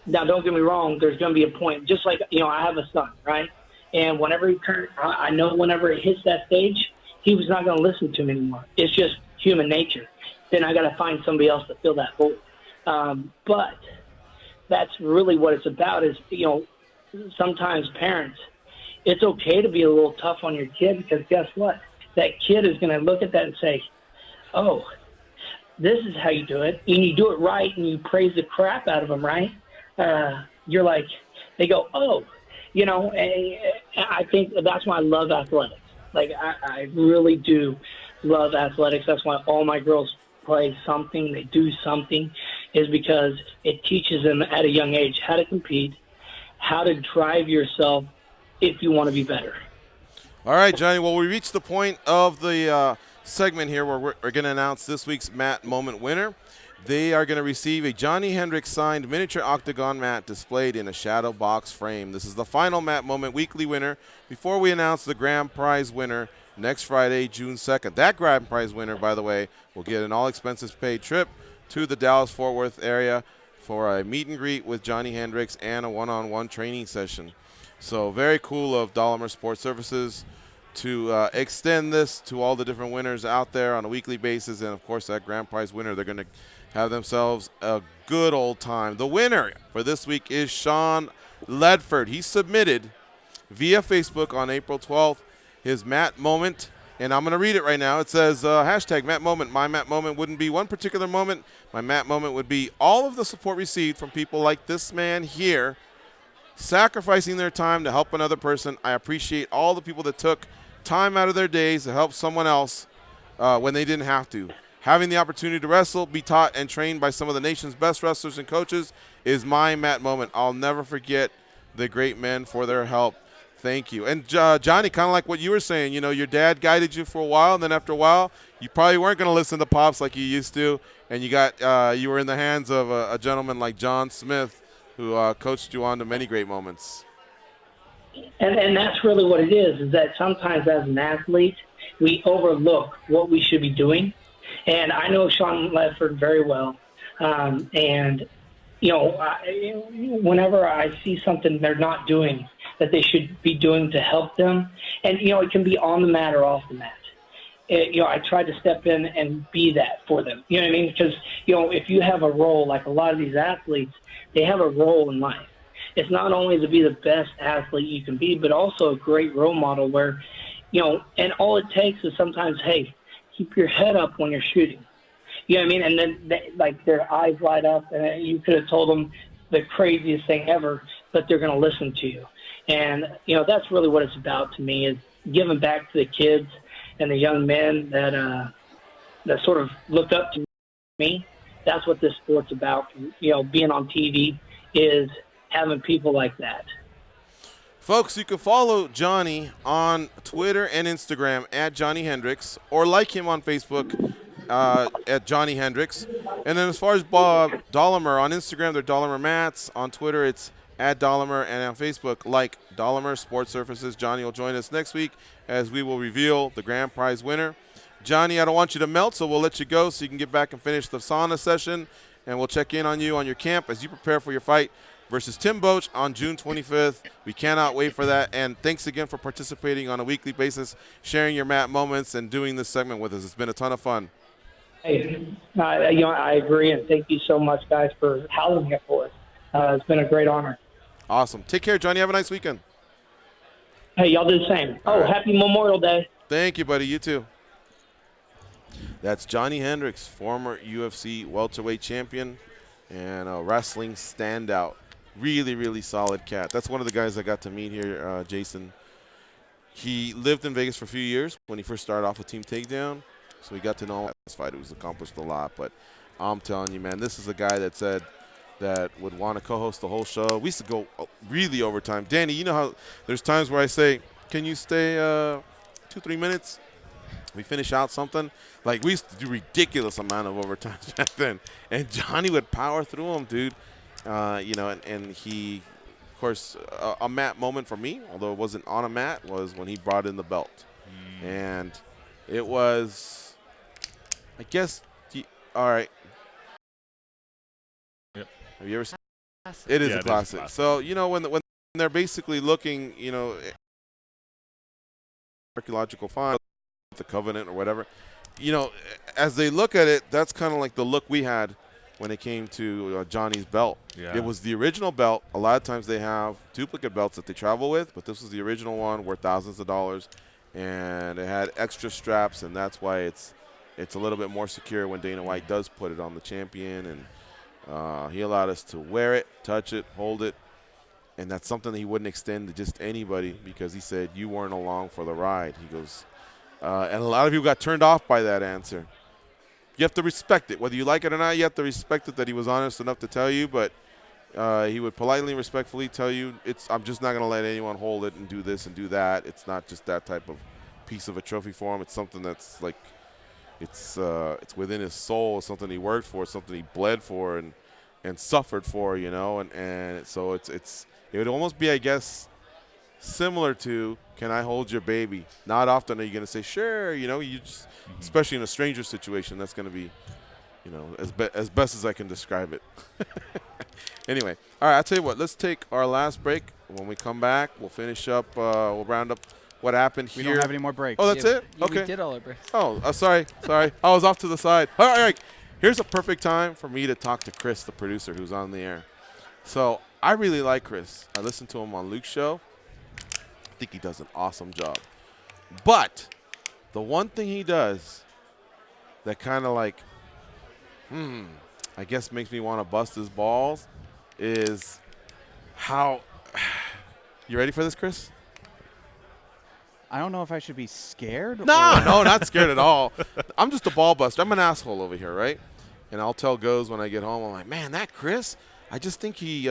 Now, don't get me wrong. There's going to be a point. Just like I have a son, right? And whenever I know whenever it hits that stage, he was not going to listen to me anymore. It's just human nature. Then I got to find somebody else to fill that hole. But that's really what it's about. Is sometimes parents, it's okay to be a little tough on your kid because guess what? That kid is going to look at that and say, "Oh, this is how you do it," and you do it right, and you praise the crap out of them, right? You're like, they go, "Oh," and I think that's why I love athletics. Like I really do love athletics. That's why all my girls play something, they do something, is because it teaches them at a young age how to compete, how to drive yourself if you want to be better. All right, Johnny. Well, we reached the point of the segment here where we're going to announce this week's Mat Moment winner. They are going to receive a Johny Hendricks signed miniature octagon mat displayed in a shadow box frame. This is the final Mat Moment weekly winner before we announce the grand prize winner next Friday, June 2nd. That grand prize winner, by the way, will get an all-expenses-paid trip to the Dallas-Fort Worth area for a meet and greet with Johny Hendricks and a one-on-one training session. So very cool of Dahlinger Sports Services to extend this to all the different winners out there on a weekly basis. And, of course, that grand prize winner, they're going to have themselves a good old time. The winner for this week is Sean Ledford. He submitted via Facebook on April 12th his Mat Moment, and I'm going to read it right now. It says, hashtag Mat Moment. My Mat Moment wouldn't be one particular moment. My Mat Moment would be all of the support received from people like this man here, sacrificing their time to help another person. I appreciate all the people that took time out of their days to help someone else when they didn't have to. Having the opportunity to wrestle, be taught, and trained by some of the nation's best wrestlers and coaches is my Mat Moment. I'll never forget the great men for their help. Thank you. And Johnny, kind of like what you were saying, your dad guided you for a while, and then after a while, you probably weren't going to listen to Pops like you used to, and you were in the hands of a gentleman like John Smith, who coached you on to many great moments. And that's really what it is that sometimes as an athlete, we overlook what we should be doing. And I know Sean Ledford very well. And, whenever I see something they're not doing that they should be doing to help them, and, it can be on the mat or off the mat. I try to step in and be that for them. You know what I mean? Because, if you have a role, like a lot of these athletes, they have a role in life. It's not only to be the best athlete you can be, but also a great role model where, and all it takes is sometimes, hey, keep your head up when you're shooting. You know what I mean? And then, their eyes light up, and you could have told them the craziest thing ever, but they're going to listen to you. And, that's really what it's about to me, is giving back to the kids and the young men that sort of look up to me. That's what this sport's about. Being on TV is having people like that. Folks, you can follow Johnny on Twitter and Instagram at Johnny Hendricks, or like him on Facebook at Johnny Hendricks. And then as far as Bob Dollimer, on Instagram, they're Dollimer Mats. On Twitter, it's at Dollimer. And on Facebook, like Dollimer Sports Surfaces. Johnny will join us next week as we will reveal the grand prize winner. Johnny, I don't want you to melt, so we'll let you go so you can get back and finish the sauna session. And we'll check in on you on your camp as you prepare for your fight versus Tim Boach on June 25th. We cannot wait for that. And thanks again for participating on a weekly basis, sharing your Matt moments, and doing this segment with us. It's been a ton of fun. Hey, I agree, and thank you so much, guys, for housing it for us. It's been a great honor. Awesome. Take care, Johnny. Have a nice weekend. Hey, y'all do the same. Happy Memorial Day. Thank you, buddy. You too. That's Johnny Hendricks, former UFC welterweight champion and a wrestling standout. Really, really solid cat. That's one of the guys I got to meet here, Jason. He lived in Vegas for a few years when he first started off with Team Takedown, so we got to know him. This fighter who's accomplished a lot, but I'm telling you, man, this is a guy that said that would want to co-host the whole show. We used to go really overtime. Danny, you know how there's times where I say, can you stay 2-3 minutes? We finish out something. Like, we used to do ridiculous amount of overtimes back then, and Johnny would power through them, dude. And he, of course, a mat moment for me, although it wasn't on a mat, was when he brought in the belt. And it was, I guess, all right. Yep. Have you ever seen it? It is a classic. So, when they're basically looking, archaeological find, the Covenant or whatever, as they look at it, that's kind of like the look we had when it came to Johnny's belt. Yeah. It was the original belt. A lot of times they have duplicate belts that they travel with, but this was the original one, worth thousands of dollars, and it had extra straps, and that's why it's a little bit more secure when Dana White does put it on the champion. And he allowed us to wear it, touch it, hold it, and that's something that he wouldn't extend to just anybody because he said you weren't along for the ride. He goes, and a lot of people got turned off by that answer. You have to respect it. Whether you like it or not, you have to respect it that he was honest enough to tell you, but he would politely and respectfully tell you, I'm just not going to let anyone hold it and do this and do that. It's not just that type of piece of a trophy for him. It's something that's like, it's within his soul. It's something he worked for, something he bled for and suffered for, and so it would almost be, I guess, similar to, can I hold your baby? Not often are you going to say, sure, you just, especially in a stranger situation, that's going to be, as best as I can describe it. Anyway, all right, I'll tell you what, let's take our last break. When we come back, we'll finish up, we'll round up what happened here. We don't have any more breaks. Oh, that's it? Yeah, Okay. we did all our breaks. Oh, sorry. I was off to the side. All right. Here's a perfect time for me to talk to Chris, the producer, who's on the air. So I really like Chris. I listened to him on Luke's show. I think he does an awesome job. But the one thing he does that kind of like, I guess makes me want to bust his balls is how – you ready for this, Chris? I don't know if I should be scared. No, not scared at all. I'm just a ball buster. I'm an asshole over here, right? And I'll tell Goes when I get home, I'm like, man, that Chris, I just think he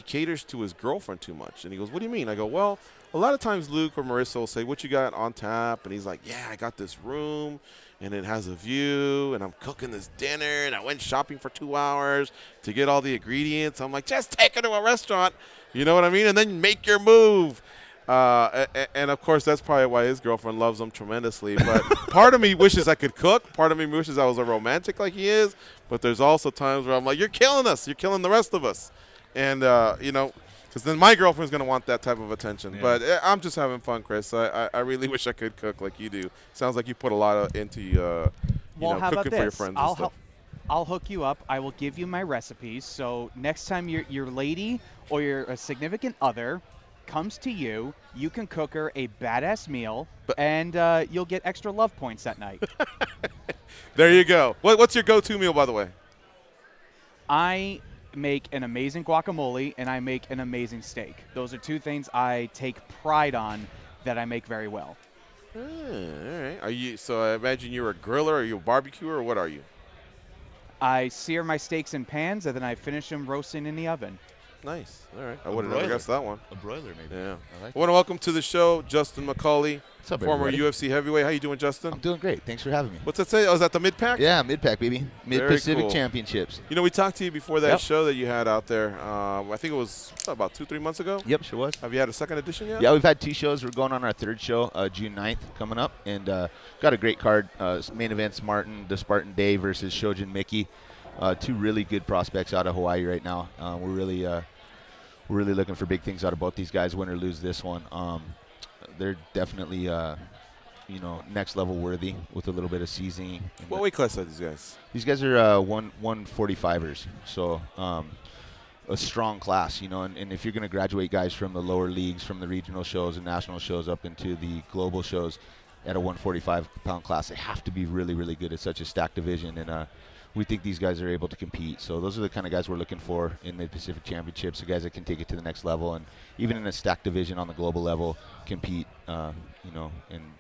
caters to his girlfriend too much. And he goes, what do you mean? I go, well, a lot of times Luke or Marissa will say, what you got on tap? And he's like, yeah, I got this room, and it has a view, and I'm cooking this dinner, and I went shopping for 2 hours to get all the ingredients. I'm like, just take her to a restaurant. You know what I mean? And then make your move. And of course, that's probably why his girlfriend loves him tremendously. But part of me wishes I could cook. Part of me wishes I was a romantic like he is. But there's also times where I'm like, you're killing us. You're killing the rest of us. And, because then my girlfriend's going to want that type of attention. Yeah. But I'm just having fun, Chris. I really wish I could cook like you do. Sounds like you put a lot into cooking for your friends and stuff. I'll hook you up. I will give you my recipes. So next time your lady or your significant other comes to you, you can cook her a badass meal, and you'll get extra love points that night. There you go. What's your go-to meal, by the way? I make an amazing guacamole, and I make an amazing steak. Those are two things I take pride on that I make very well. All right. So I imagine you're a griller, or you're a barbecuer, or what are you? I sear my steaks in pans, and then I finish them roasting in the oven. Nice. All right. I would have never guessed that one. A broiler, maybe. Yeah. I like I want to welcome to the show Justin McCauley, What's up, former everybody? UFC heavyweight. How you doing, Justin? I'm doing great. Thanks for having me. What's that say? Oh, is that the mid-pack? Yeah, mid-pack, baby. Very Mid-Pacific cool. Championships. You know, we talked to you before that Yep. show that you had out there. I think it was about 2-3 months ago. Yep, sure was. Have you had a second edition yet? Yeah, we've had 2 shows. We're going on our 3rd show, June 9th, coming up. And got a great card. Main events, Martin, the Spartan Day versus Shojin Mickey. 2 really good prospects out of Hawaii right now. We're really looking for big things out of both these guys, win or lose this one. They're definitely, next level worthy with a little bit of seasoning. What weight class are these guys? These guys are 145ers, so a strong class, and if you're going to graduate guys from the lower leagues, from the regional shows and national shows up into the global shows at a 145-pound class, they have to be really, really good at such a stacked division, and we think these guys are able to compete. So those are the kind of guys we're looking for in the Pacific Championships, the guys that can take it to the next level, and even in a stacked division on the global level, compete, and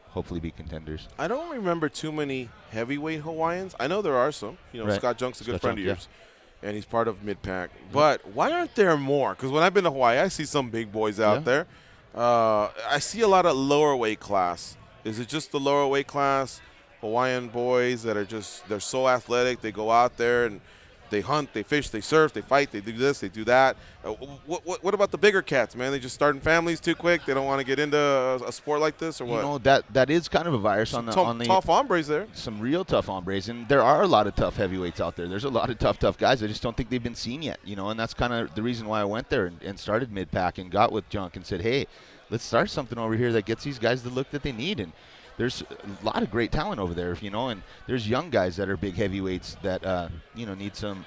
hopefully be contenders. I don't remember too many heavyweight Hawaiians. I know there are some. Right. Scott Junk's a good Scott friend Junk, of yours, and he's part of mid-pack. But why aren't there more? Because when I've been to Hawaii, I see some big boys out there. I see a lot of lower weight class. Is it just the lower weight class Hawaiian boys that are they're so athletic, they go out there and they hunt, they fish, they surf, they fight, they do this, they do that. What about the bigger cats, man? They just starting families too quick? They don't want to get into a sport like this, or what? That is kind of a virus on the tough hombres there. Some real tough hombres, and there are a lot of tough heavyweights out there. There's a lot of tough guys. I just don't think they've been seen yet, and that's kind of the reason why I went there and started mid-pack and got with Junk and said, hey, let's start something over here that gets these guys the look that they need. And there's a lot of great talent over there, and there's young guys that are big heavyweights that, need some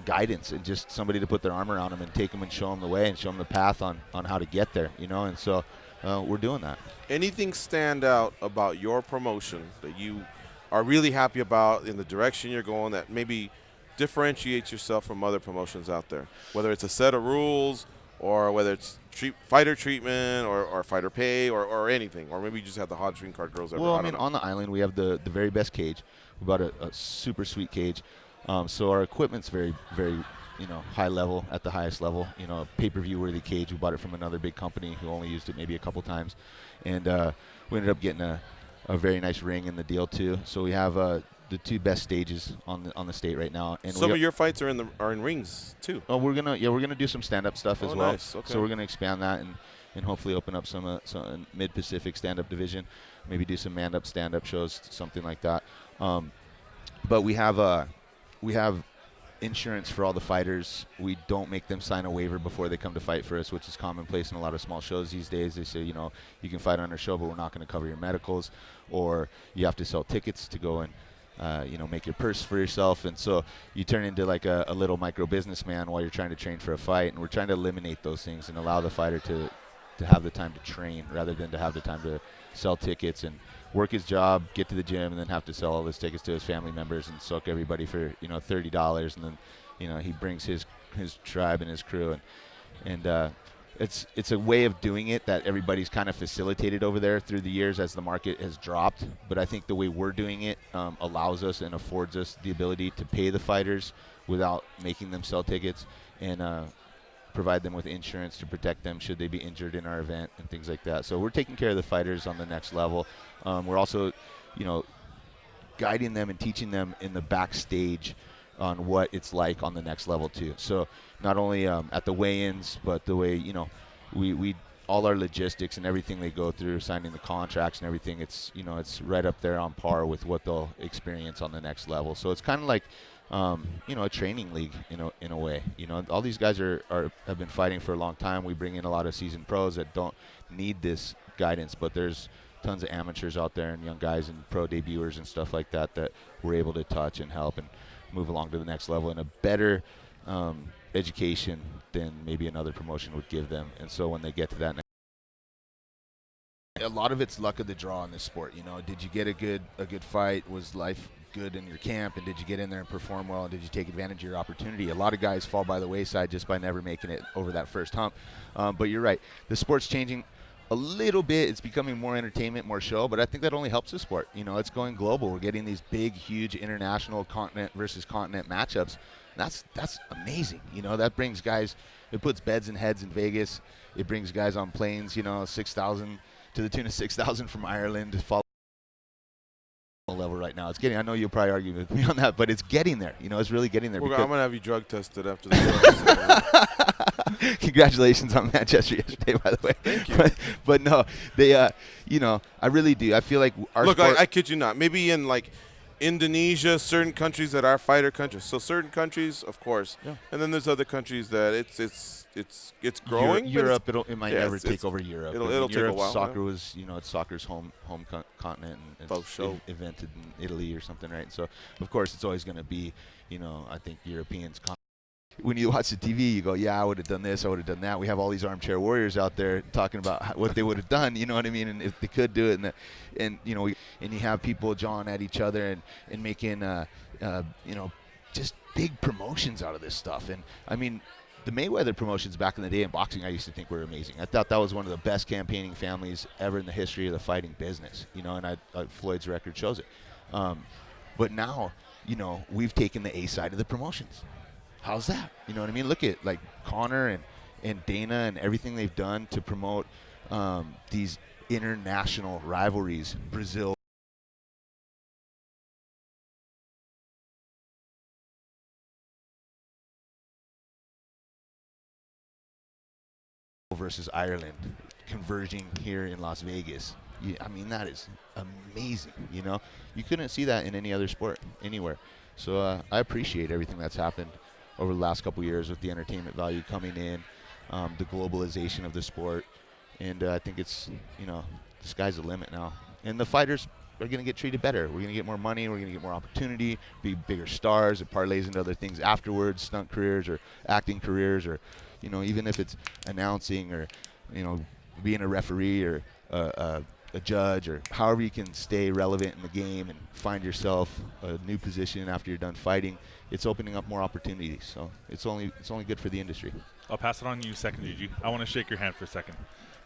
guidance and just somebody to put their arm around them and take them and show them the way and show them the path on how to get there, and so we're doing that. Anything stand out about your promotion that you are really happy about in the direction you're going that maybe differentiates yourself from other promotions out there, whether it's a set of rules or whether it's fighter treatment or fighter pay or anything, or maybe you just have the hottest green card girls ever? Well, on the island we have the very best cage. We bought a super sweet cage, so our equipment's very, very high level, at the highest level. Pay-per-view worthy cage. We bought it from another big company who only used it maybe a couple times, and we ended up getting a very nice ring in the deal too. So we have the 2 best stages on the state right now. And some of your fights are in rings too. Oh, we're gonna do some stand-up stuff as well. Nice. Okay. So we're gonna expand that and hopefully open up some mid-Pacific stand-up division. Maybe do some man-up stand-up shows, something like that. But we have insurance for all the fighters. We don't make them sign a waiver before they come to fight for us, which is commonplace in a lot of small shows these days. They say, you can fight on our show, but we're not going to cover your medicals, or you have to sell tickets to go and make your purse for yourself. And so you turn into like a little micro businessman while you're trying to train for a fight. And we're trying to eliminate those things and allow the fighter to have the time to train rather than to have the time to sell tickets and work his job, get to the gym, and then have to sell all his tickets to his family members and soak everybody for $30. And then he brings his tribe and his crew, and it's a way of doing it that everybody's kind of facilitated over there through the years as the market has dropped. But I think the way we're doing it allows us and affords us the ability to pay the fighters without making them sell tickets, and provide them with insurance to protect them should they be injured in our event and things like that. So we're taking care of the fighters on the next level. We're also, guiding them and teaching them in the backstage on what it's like on the next level too. So not only at the weigh-ins, but the way, we all our logistics and everything they go through, signing the contracts and everything, it's right up there on par with what they'll experience on the next level. So it's kind of like a training league in a way. All these guys have been fighting for a long time. We bring in a lot of seasoned pros that don't need this guidance, but there's tons of amateurs out there and young guys and pro debuters and stuff like that we're able to touch and help and move along to the next level in a better education than maybe another promotion would give them. And so when they get to that, a lot of it's luck of the draw in this sport. Did you get a good fight? Was life good in your camp? And did you get in there and perform well? And did you take advantage of your opportunity? A lot of guys fall by the wayside just by never making it over that first hump. But you're right. The sport's changing a little bit. It's becoming more entertainment, more show, but I think that only helps the sport. It's going global. We're getting these big, huge international continent versus continent matchups. That's amazing. You know, that brings guys. It puts beds in heads in Vegas. It brings guys on planes. You know, 6,000 to the tune of 6,000 from Ireland to follow level right now. It's getting. I know you'll probably argue with me on that, but it's getting there. You know, it's really getting there. Well, I'm gonna have you drug tested after the show. Congratulations on Manchester yesterday, by the way. Thank you. But no, they. You know, I really do. I feel like our look. sport, I kid you not. Maybe in like Indonesia, certain countries that are fighter countries. So certain countries, of course, and then there's other countries that it's growing. Europe, it might never take over Europe. It'll take a while. Soccer was, you know, it's soccer's home continent, and it's invented in Italy or something, right? So of course it's always going to be, you know, I think Europeans. When you watch the TV, you go, yeah, I would have done this, I would have done that. We have all these armchair warriors out there talking about what they would have done, you know what I mean? And if they could do it, and you know, and you have people jawing at each other and making, you know, just big promotions out of this stuff. And I mean, the Mayweather promotions back in the day in boxing, I used to think were amazing. I thought that was one of the best campaigning families ever in the history of the fighting business, you know, and Floyd's record shows it. But now, you know, we've taken the A side of the promotions. How's that? You know what I mean? Look at like Conor and Dana and everything they've done to promote these international rivalries. Brazil versus Ireland converging here in Las Vegas. I mean, that is amazing. You know, you couldn't see that in any other sport anywhere. So I appreciate everything that's happened over the last couple of years with the entertainment value coming in, the globalization of the sport, and I think it's, you know, the sky's the limit now. And the fighters are going to get treated better. We're going to get more money. We're going to get more opportunity, be bigger stars. It parlays into other things afterwards, stunt careers or acting careers, or, you know, even if it's announcing or, you know, being a referee or a judge, or however you can stay relevant in the game and find yourself a new position after you're done fighting. It's opening up more opportunities, so it's only good for the industry. I'll pass it on to you second, Gigi. I want to shake your hand for a second.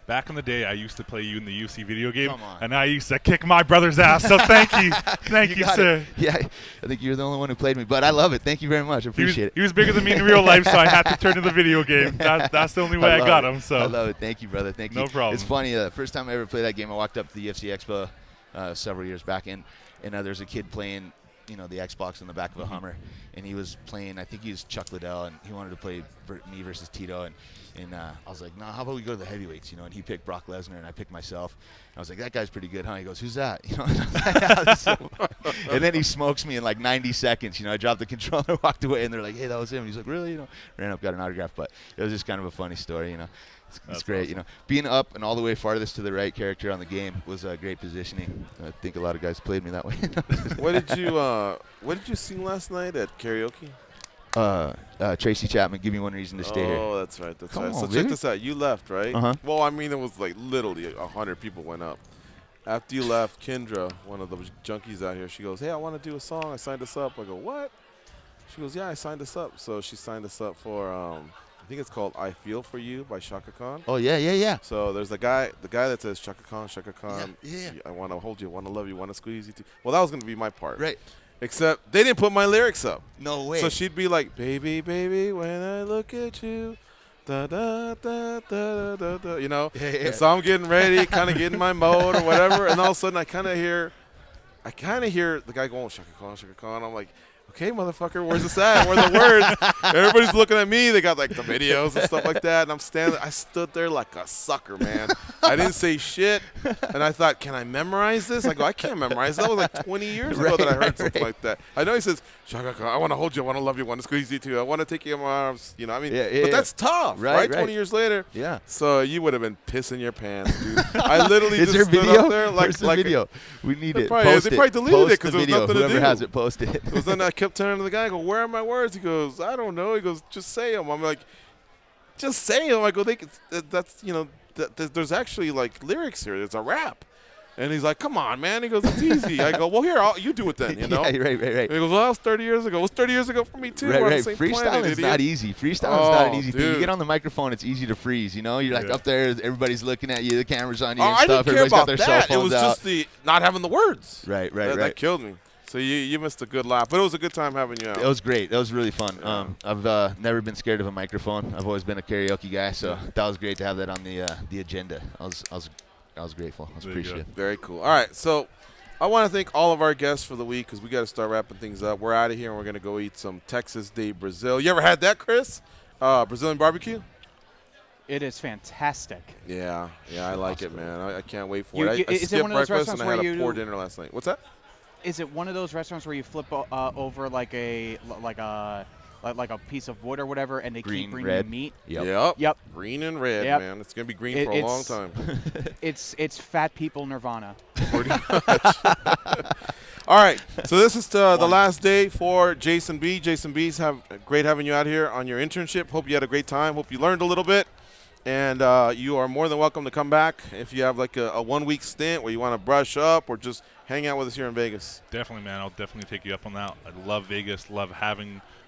Back in the day, I used to play you in the UFC video game, and I used to kick my brother's ass. So thank you, thank you, sir. Yeah, I think you're the only one who played me, but I love it. Thank you very much. I appreciate it. He was bigger than me in real life, so I had to turn to the video game. That's the only way I got him. So I love it. Thank you, brother. Thank you. No problem. It's funny. First time I ever played that game, I walked up to the UFC Expo several years back, and there's a kid playing, you know, the Xbox in the back of a Hummer, and he was playing, I think he was Chuck Liddell, and he wanted to play me versus Tito, and I was like, no, how about we go to the heavyweights, you know, and he picked Brock Lesnar, and I picked myself. I was like, that guy's pretty good, huh? He goes, who's that? You know, and then he smokes me in like 90 seconds, you know, I dropped the controller, walked away, and they're like, hey, that was him. And he's like, really? You know, ran up, got an autograph, but it was just kind of a funny story, you know. It's great, awesome. You know. Being up and all the way farthest to the right character on the game was great positioning. I think a lot of guys played me that way. What did you sing last night at karaoke? Tracy Chapman, Give Me One Reason to Stay Here. Oh, that's right. That's Come right. on, So really? check this out. You left, right? Uh-huh. Well, I mean, it was like literally 100 people went up. After you left, Kendra, one of the junkies out here, she goes, hey, I want to do a song. I signed us up. I go, what? She goes, yeah, I signed us up. So she signed us up for, I think it's called I Feel For You by Shaka Khan. Oh, yeah. So there's the guy that says Shaka Khan, Yeah. I want to hold you, want to love you, want to squeeze you too. Well, that was going to be my part. Right. Except they didn't put my lyrics up. No way. So she'd be like, baby, baby, when I look at you, da da da da da da, you know. Yeah. And so I'm getting ready, kind of getting my mode or whatever, and all of a sudden I kind of hear the guy going Shaka Khan. I'm like, okay, motherfucker, where's this at? Where are the words? Everybody's looking at me. They got like the videos and stuff like that, and I stood there like a sucker, man. I didn't say shit, and I thought, can I memorize this? I go, I can't memorize it. That was like 20 years ago that I heard something like that. I know he says, Shaka Khan, I want to hold you, I want to love you, I want to squeeze you too, I want to take you in my arms. You know, I mean, but that's tough, right? 20 years later. Yeah. So you would have been pissing your pants, dude. I literally Is just there stood video? up there Where's the like video? We need it. They Post probably deleted it because the there was video. nothing to do. Whoever has it, post it. Because then I kept turning to the guy. I go, where are my words? He goes, I don't know. He goes, just say them. I'm like, just say them. I go, that's, you know, there's actually like lyrics here. It's a rap. And he's like, come on, man. He goes, it's easy. I go, well, here, you do it then, you know? Yeah, right. And he goes, well, that was 30 years ago. It was 30 years ago for me, too. Right. We're on the same Freestyle planet, is idiot. not easy. Freestyle is not an easy thing. You dude. get on the microphone, it's easy to freeze, you know? You're like up there, everybody's looking at you, the camera's on you and I stuff. didn't care Everybody's got about their that. cell phones It was out. just the not having the words. Right. That killed me. So you missed a good laugh, but it was a good time having you out. It was great. That was really fun. I've never been scared of a microphone. I've always been a karaoke guy, so that was great to have that on the agenda. I was grateful. I was appreciative. Very cool. All right, so I want to thank all of our guests for the week because we got to start wrapping things up. We're out of here and we're gonna go eat some Texas de Brazil. You ever had that, Chris? Brazilian barbecue? It is fantastic. Yeah, I like it, man. I can't wait for it. I is it skipped one of those breakfast and I had restaurants a poor dinner last night. What's that? Is it one of those restaurants where you flip over like a piece of wood or whatever, and they keep bringing you meat? Yep. Green and red, man. It's gonna be green for a long time. It's fat people nirvana. Pretty much. All right, so this is the last day for Jason B. Jason B's great having you out here on your internship. Hope you had a great time. Hope you learned a little bit. And you are more than welcome to come back if you have like a 1 week stint where you want to brush up or just hang out with us here in Vegas. Definitely, man. I'll definitely take you up on that. I love Vegas. Love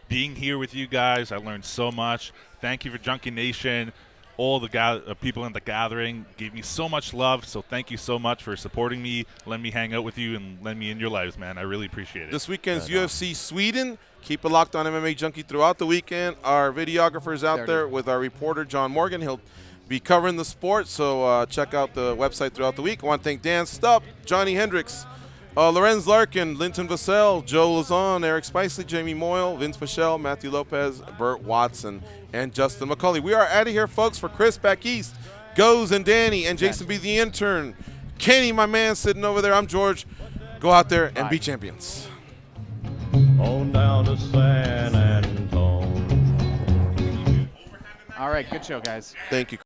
being here with you guys. I learned so much. Thank you for Junkie Nation. All the people in the gathering gave me so much love. So thank you so much for supporting me, letting me hang out with you, and letting me in your lives, man. I really appreciate it. This weekend's UFC Sweden. Keep it locked on MMA Junkie throughout the weekend. Our videographer's out there with our reporter, John Morgan. He'll be covering the sport, so check out the website throughout the week. I want to thank Dan Stupp, Johnny Hendricks, Lorenz Larkin, Linton Vassell, Joe Lazon, Eric Spicely, Jamie Moyle, Vince Michelle, Matthew Lopez, Burt Watson, and Justin McCauley. We are out of here, folks, for Chris back east, Goes and Danny, and Jason B. the intern. Kenny, my man, sitting over there. I'm George. Go out there and be champions. On down to San Antone. All right, good show, guys. Thank you.